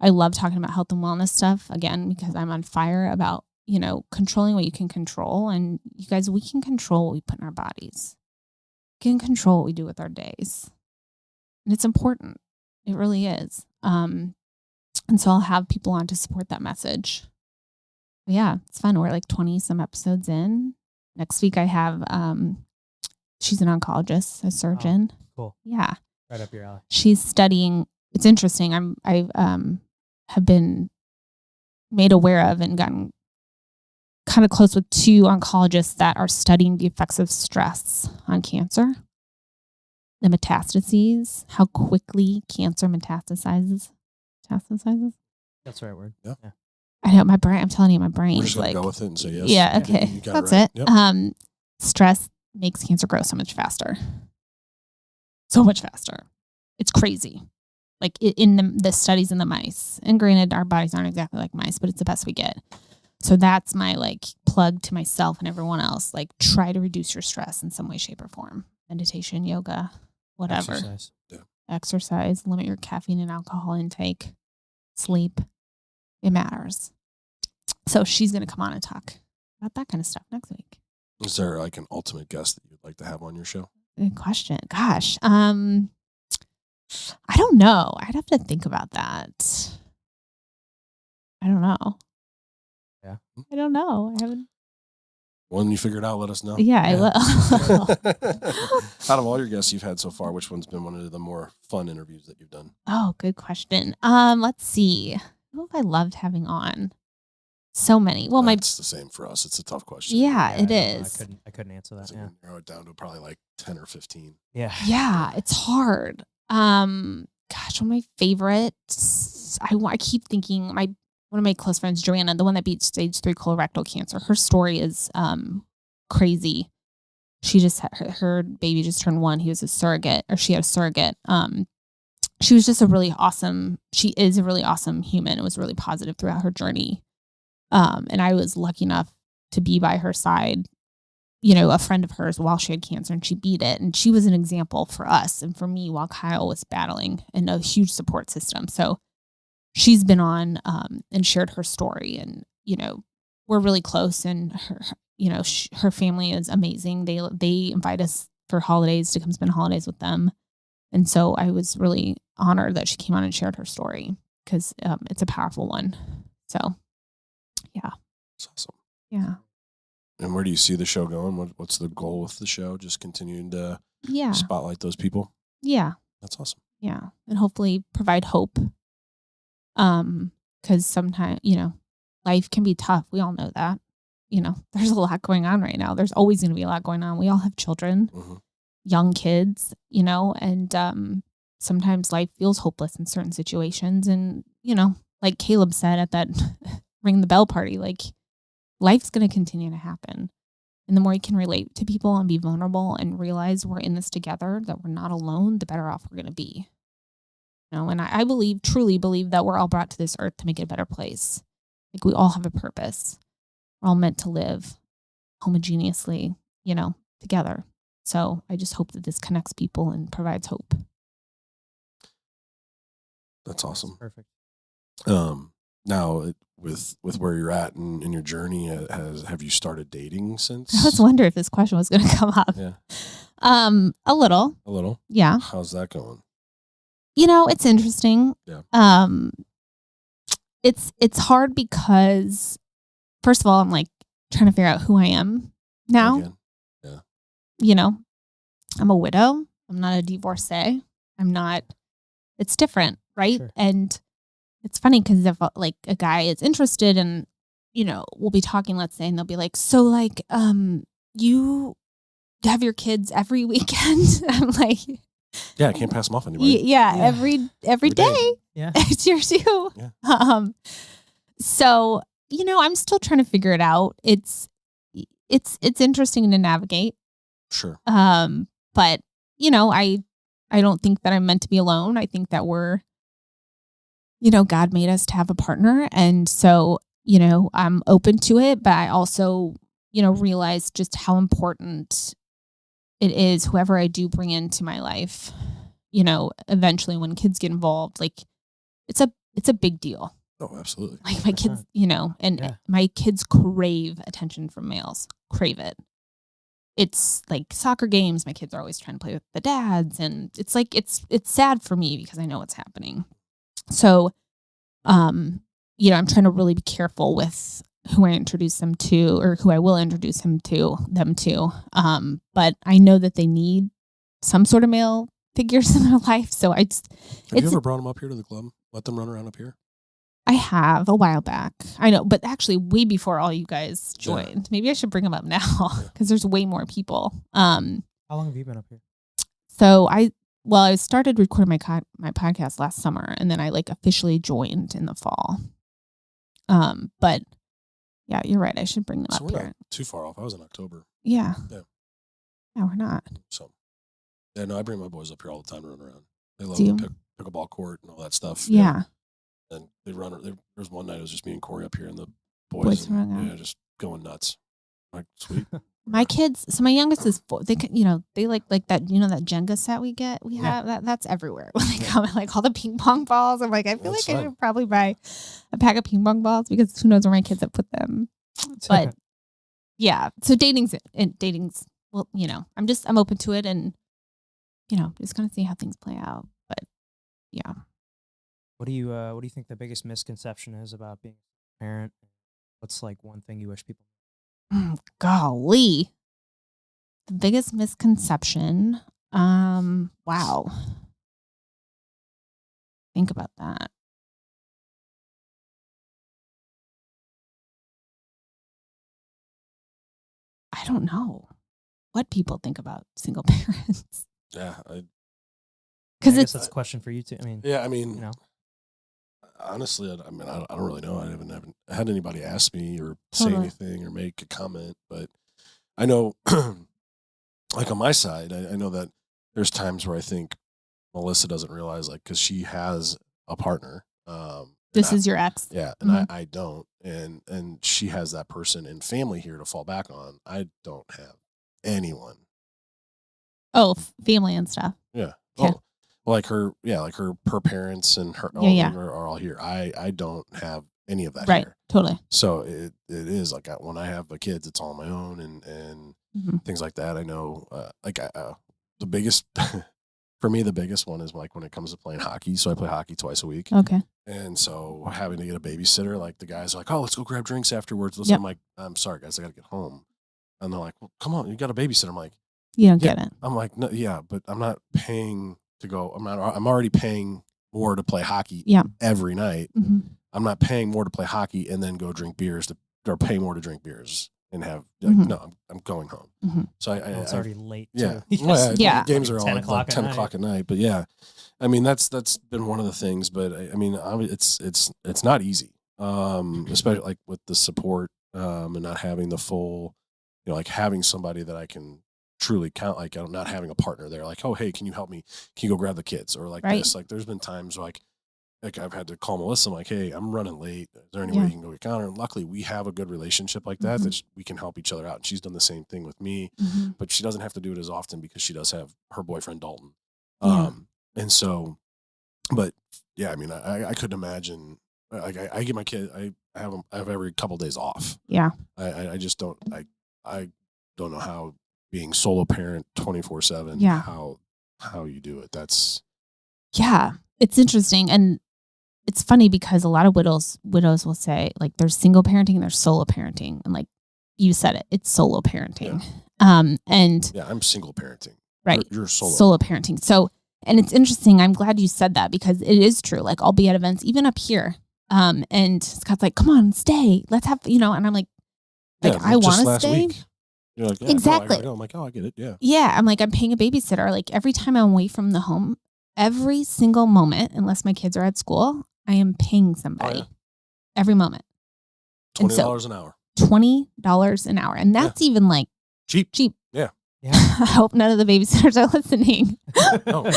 I love talking about health and wellness stuff, again, because I'm on fire about, controlling what you can control. And you guys, we can control what we put in our bodies. We can control what we do with our days. And it's important. It really is. And so I'll have people on to support that message. But yeah, it's fun. We're like 20 some episodes in. Next week I have, she's an oncologist, a surgeon. Oh, cool. Yeah. Right up your alley. She's studying. It's interesting. I have been made aware of and gotten kind of close with 2 oncologists that are studying the effects of stress on cancer, the metastases, how quickly cancer metastasizes. That's the right word. Yeah. I know my brain. I'm telling you, my brain We're is just going like, to go with it and say yes. yeah, You okay, got that's right. it. Yep. Stress makes cancer grow so much faster. So much faster. It's crazy. Like in the studies in the mice, and granted, our bodies aren't exactly like mice, but it's the best we get. So that's my like plug to myself and everyone else. Like, try to reduce your stress in some way, shape, or form. Meditation, yoga, whatever. Exercise, limit your caffeine and alcohol intake, sleep. It matters. So she's going to come on and talk about that kind of stuff next week. Is there like an ultimate guest that you'd like to have on your show? Good question. Gosh. I don't know. I'd have to think about that. I don't know. Yeah. I don't know. I haven't. When you figure it out, let us know. Yeah, I will. Out of all your guests you've had so far, which one's been one of the more fun interviews that you've done? Oh, good question. Let's see. Who have I loved having on? So many. Well, It's the same for us. It's a tough question. yeah, it I is. I couldn't answer that. So Yeah. we narrow it down to probably like 10 or 15. Yeah. Yeah, it's hard. Gosh, one of my favorites. I keep thinking one of my close friends, Joanna, the one that beat stage 3 colorectal cancer. Her story is crazy. she just had her baby just turned 1. He was a surrogate, or she had a surrogate. She was just she is a really awesome human. It was really positive throughout her journey. And I was lucky enough to be by her side, a friend of hers while she had cancer, and she beat it. And she was an example for us and for me while Kyle was battling, and a huge support system. So she's been on and shared her story, and, we're really close, and her family is amazing. They invite us for holidays to come spend holidays with them. And so I was really honored that she came on and shared her story, because it's a powerful one. So, yeah. That's awesome. Yeah. And where do you see the show going? What's the goal with the show? Just continuing to spotlight those people? Yeah. That's awesome. Yeah. And hopefully provide hope. Because sometimes, life can be tough. We all know that. There's a lot going on right now. There's always going to be a lot going on. We all have children. Mm-hmm. Young kids, and sometimes life feels hopeless in certain situations. And, like Caleb said at that ring the bell party, like, life's going to continue to happen. And the more you can relate to people and be vulnerable and realize we're in this together, that we're not alone, the better off we're going to be. And I truly believe that we're all brought to this earth to make it a better place. Like, we all have a purpose. We're all meant to live homogeneously, together. So I just hope that this connects people and provides hope. That's awesome. Perfect. Now, with where you're at in your journey, have you started dating since? I was wondering if this question was going to come up. Yeah. A little. A little? Yeah. How's that going? It's interesting. Yeah. It's hard because, first of all, I'm like trying to figure out who I am now. Again. I'm a widow. I'm not a divorcee. It's different, right? Sure. And it's funny because if like a guy is interested and, we'll be talking, let's say, and they'll be like, so like, you have your kids every weekend? I'm like, yeah, I can't pass them off anybody. Yeah. Every day. Yeah. It's yours too. Yeah. So, I'm still trying to figure it out. It's interesting to navigate. Sure. But I don't think that I'm meant to be alone. I think that we're, God made us to have a partner. And so, I'm open to it, but I also, realize just how important it is, whoever I do bring into my life, eventually when kids get involved, like it's a big deal. Oh, absolutely. Like my kids, my kids crave attention from males, crave it. It's like soccer games. My kids are always trying to play with the dads. And it's like, it's sad for me because I know what's happening. So, I'm trying to really be careful with who I introduce them to, or who I will introduce them to. But I know that they need some sort of male figures in their life. So have you ever brought them up here to the club? Let them run around up here? I have a while back. I know, but actually way before all you guys joined. Yeah. Maybe I should bring them up now because there's way more people. How long have you been up here? So I started recording my podcast last summer, and then I like officially joined in the fall. But yeah, you're right. I should bring them up we're here. Not too far off. I was in October. Yeah. Yeah. No, we're not. So, yeah, no, I bring my boys up here all the time to run around. They love the pickleball court and all that stuff. Yeah. And they run. There was one night it was just me and Corey up here, and the boys just going nuts. Like, sweet. My kids. So my youngest is 4. They can, they like that. That Jenga set we get. We have that. That's everywhere when they come. Like all the ping pong balls. I'm like, I feel like I should probably buy a pack of ping pong balls because who knows where my kids have put them. But yeah. So dating's. Well, I'm open to it, and just gonna see how things play out. But yeah. What do you think the biggest misconception is about being a parent? What's like one thing you wish people knew? Golly. The biggest misconception. Wow. Think about that. I don't know what people think about single parents. Yeah. Because that's a question for you too. I mean, honestly, I don't really know. I haven't had anybody ask me or say anything or make a comment, but I know like on my side, I know that there's times where I think Melissa doesn't realize, like, because she has a partner. This is your ex. Yeah, and I don't, and she has that person and family here to fall back on. I don't have anyone. Oh, family and stuff. Yeah. Yeah. Oh, like her parents and her are all here. I don't have any of that Right. here. Totally. So it is like when I have the kids, it's all on my own and things like that. I know, the biggest for me, the biggest one is like when it comes to playing hockey. So I play hockey twice a week. Okay. And so having to get a babysitter, like the guys are like, oh, let's go grab drinks afterwards. Yep. I'm like, I'm sorry, guys, I got to get home. And they're like, well, come on, you got a babysitter. I'm like, You don't get it. I'm like, no, yeah, but I'm not paying to go. I'm already paying more to play hockey every night. Mm-hmm. I'm not paying more to play hockey and then go drink beers or pay more to drink beers and have, like, no, I'm going home. Mm-hmm. So it's already late. Yeah. Too. Yeah. Games are all 10 like 10 o'clock at night, but yeah, I mean, that's been one of the things, but I mean, it's not easy. Especially like with the support, and not having the full, like having somebody that I can truly count, like I'm not having a partner there, like, oh, hey, can you help me? Can you go grab the kids? Or like this, like there's been times like I've had to call Melissa, I'm like, hey, I'm running late. Is there any way you can go get Connor? And luckily we have a good relationship like that, that we can help each other out. And she's done the same thing with me, but she doesn't have to do it as often because she does have her boyfriend, Dalton. And so, but yeah, I mean, I couldn't imagine, like I get my kid, I have every couple days off. Yeah. I just don't, I don't know how being solo parent 24/7, how you do it. It's interesting. And it's funny because a lot of widows will say, like, there's single parenting, there's solo parenting. And like you said it's solo parenting. And I'm single parenting. Right. You're solo parenting. So, and it's interesting. I'm glad you said that because it is true. Like I'll be at events, even up here. And Scott's like, come on, stay. Let's have, and I'm like I want to stay. Week. You're like, exactly. No, I'm like, oh, I get it. Yeah. Yeah. I'm like, I'm paying a babysitter. Like every time I'm away from the home, every single moment, unless my kids are at school, I am paying somebody every moment. $20 an hour. $20 an hour. And that's even like cheap. Yeah. I hope none of the babysitters are listening. No,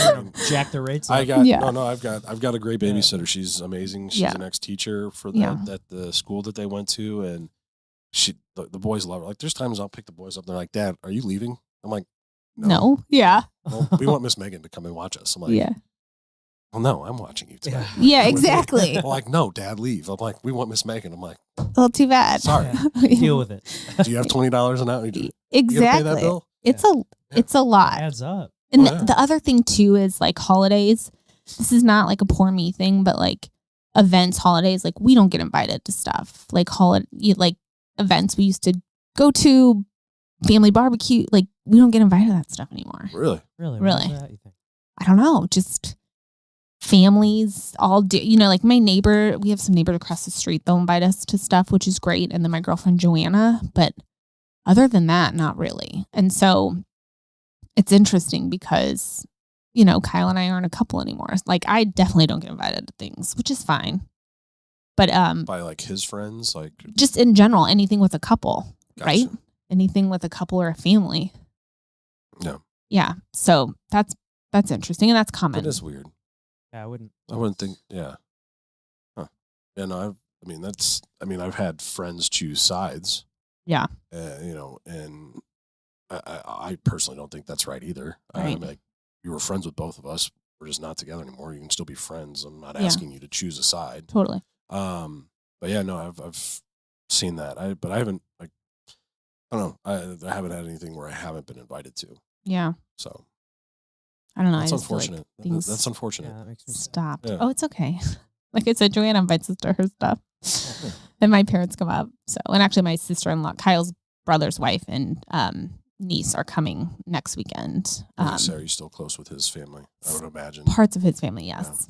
jack the rates. I've got a great babysitter. She's amazing. She's an ex-teacher for at the school that they went to, and the boys love her. Like there's times I'll pick the boys up. They're like, Dad, are you leaving? I'm like, no. Yeah. Well, we want Miss Megan to come and watch us. I'm like, well, no, I'm watching you today. Yeah, exactly. I'm like, no, Dad, leave. I'm like, we want Miss Megan. I'm like, well, too bad. Sorry. Deal with it. Do you have $20 an hour? Exactly. You gotta pay that bill? It's a lot. It adds up. And the other thing too is like holidays. This is not like a poor me thing, but like events, holidays, like we don't get invited to stuff like like events we used to go to, family barbecue. Like we don't get invited to that stuff anymore. Really? Really? That, you think? I don't know. Just families all do, like my neighbor, we have some neighbors across the street. They'll invite us to stuff, which is great. And then my girlfriend, Joanna, but other than that, not really. And so it's interesting because, Kyle and I aren't a couple anymore. Like I definitely don't get invited to things, which is fine. But by like his friends, like just in general, anything with a couple, gotcha. Right? Anything with a couple or a family. No. Yeah. So that's interesting and that's common. It is weird. Yeah, I wouldn't think. Yeah. Huh. Yeah. No. I've had friends choose sides. Yeah. And I personally don't think that's right either. Right. Like you were friends with both of us. We're just not together anymore. You can still be friends. I'm not asking you to choose a side. Totally. But yeah, no, I've seen that. But I haven't I don't know. I haven't had anything where I haven't been invited to. Yeah. So I don't know. That's I just unfortunate. Feel like That's unfortunate. Yeah, that makes me stopped. Yeah. Oh, it's okay. Like I said, Joanna invites us to her stuff. And my parents come up. So, and actually my sister-in-law, Kyle's brother's wife and niece are coming next weekend. Are you still close with his family? I would imagine. Parts of his family, yes.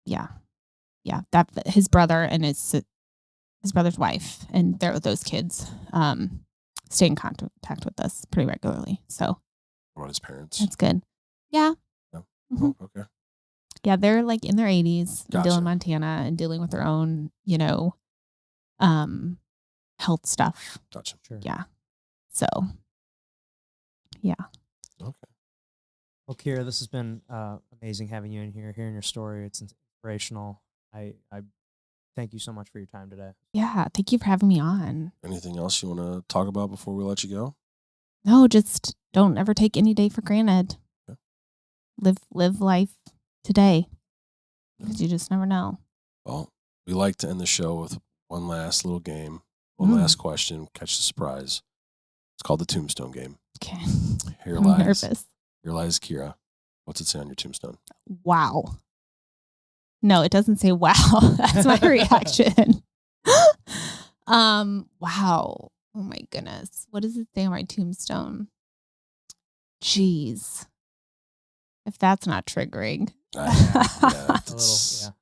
Yeah. Yeah. That his brother and his brother's wife and those kids stay in contact with us pretty regularly. So what about his parents? that's good. Yeah. No. Mm-hmm. Oh, okay. Yeah, they're like in their 80s, Gotcha. Dillon, Montana, and dealing with their own, health stuff. Gotcha. Sure. Yeah. So, Yeah. Okay. Well, Kira, this has been amazing having you in here, hearing your story. It's inspirational. I thank you so much for your time today. Yeah. Thank you for having me on. Anything else you want to talk about before we let you go? No, just don't ever take any day for granted. Yeah. Live life today, because you just never know. Well, we like to end the show with one last little game, one last question, catch the surprise. It's called the Tombstone game. Okay. Here I'm lies nervous. Kira. What's it say on your tombstone? Wow. No, it doesn't say wow. That's my reaction. Wow. Oh my goodness. What does it say on my tombstone? Jeez. If that's not triggering. A little,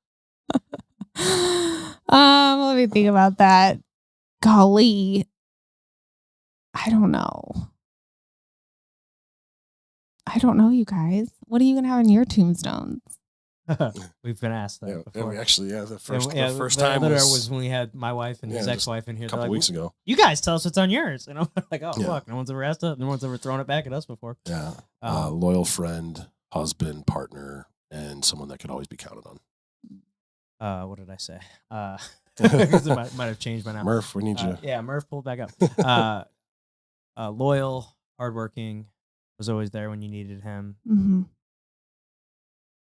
Let me think about that. Golly. I don't know. You guys. What are you gonna have on your tombstones? We've been asked that before. we actually, the first the time was when we had my wife and his ex-wife in here. a couple weeks ago. You guys tell us what's on yours. And I'm like, oh, Yeah. fuck. No one's ever asked us. No one's ever thrown it back at us before. Yeah. Loyal friend, husband, partner, and someone that could always be counted on. What did I say? It might have changed by now. Murph, we need you. Yeah, Murph pulled back up. Loyal, hardworking, was always there when you needed him. Mm-hmm.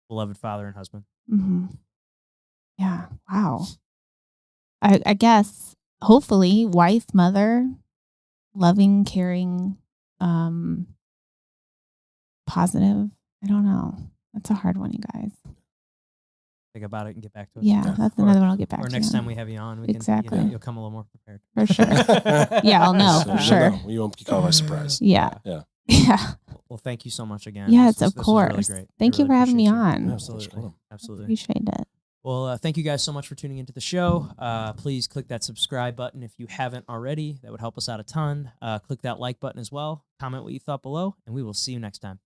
Beloved father and husband. Mm-hmm. Yeah. Wow. I guess hopefully wife, mother, loving, caring, positive. I don't know. That's a hard one, you guys. Think about it and get back to us. Yeah, that's another one I'll get back to. Or next time we have you on, we Exactly. you'll come a little more prepared. For sure. Yeah, I'll know. So For sure. You won't be caught by surprise. Yeah. Yeah. Yeah. Well, thank you so much again. Yes, This of was course. really great. Thank I you really for having me appreciate you. on. Yeah, Absolutely. Absolutely. Appreciate it. Well, thank you guys so much for tuning into the show. Please click that subscribe button if you haven't already. That would help us out a ton. Click that like button as well. Comment what you thought below, and we will see you next time.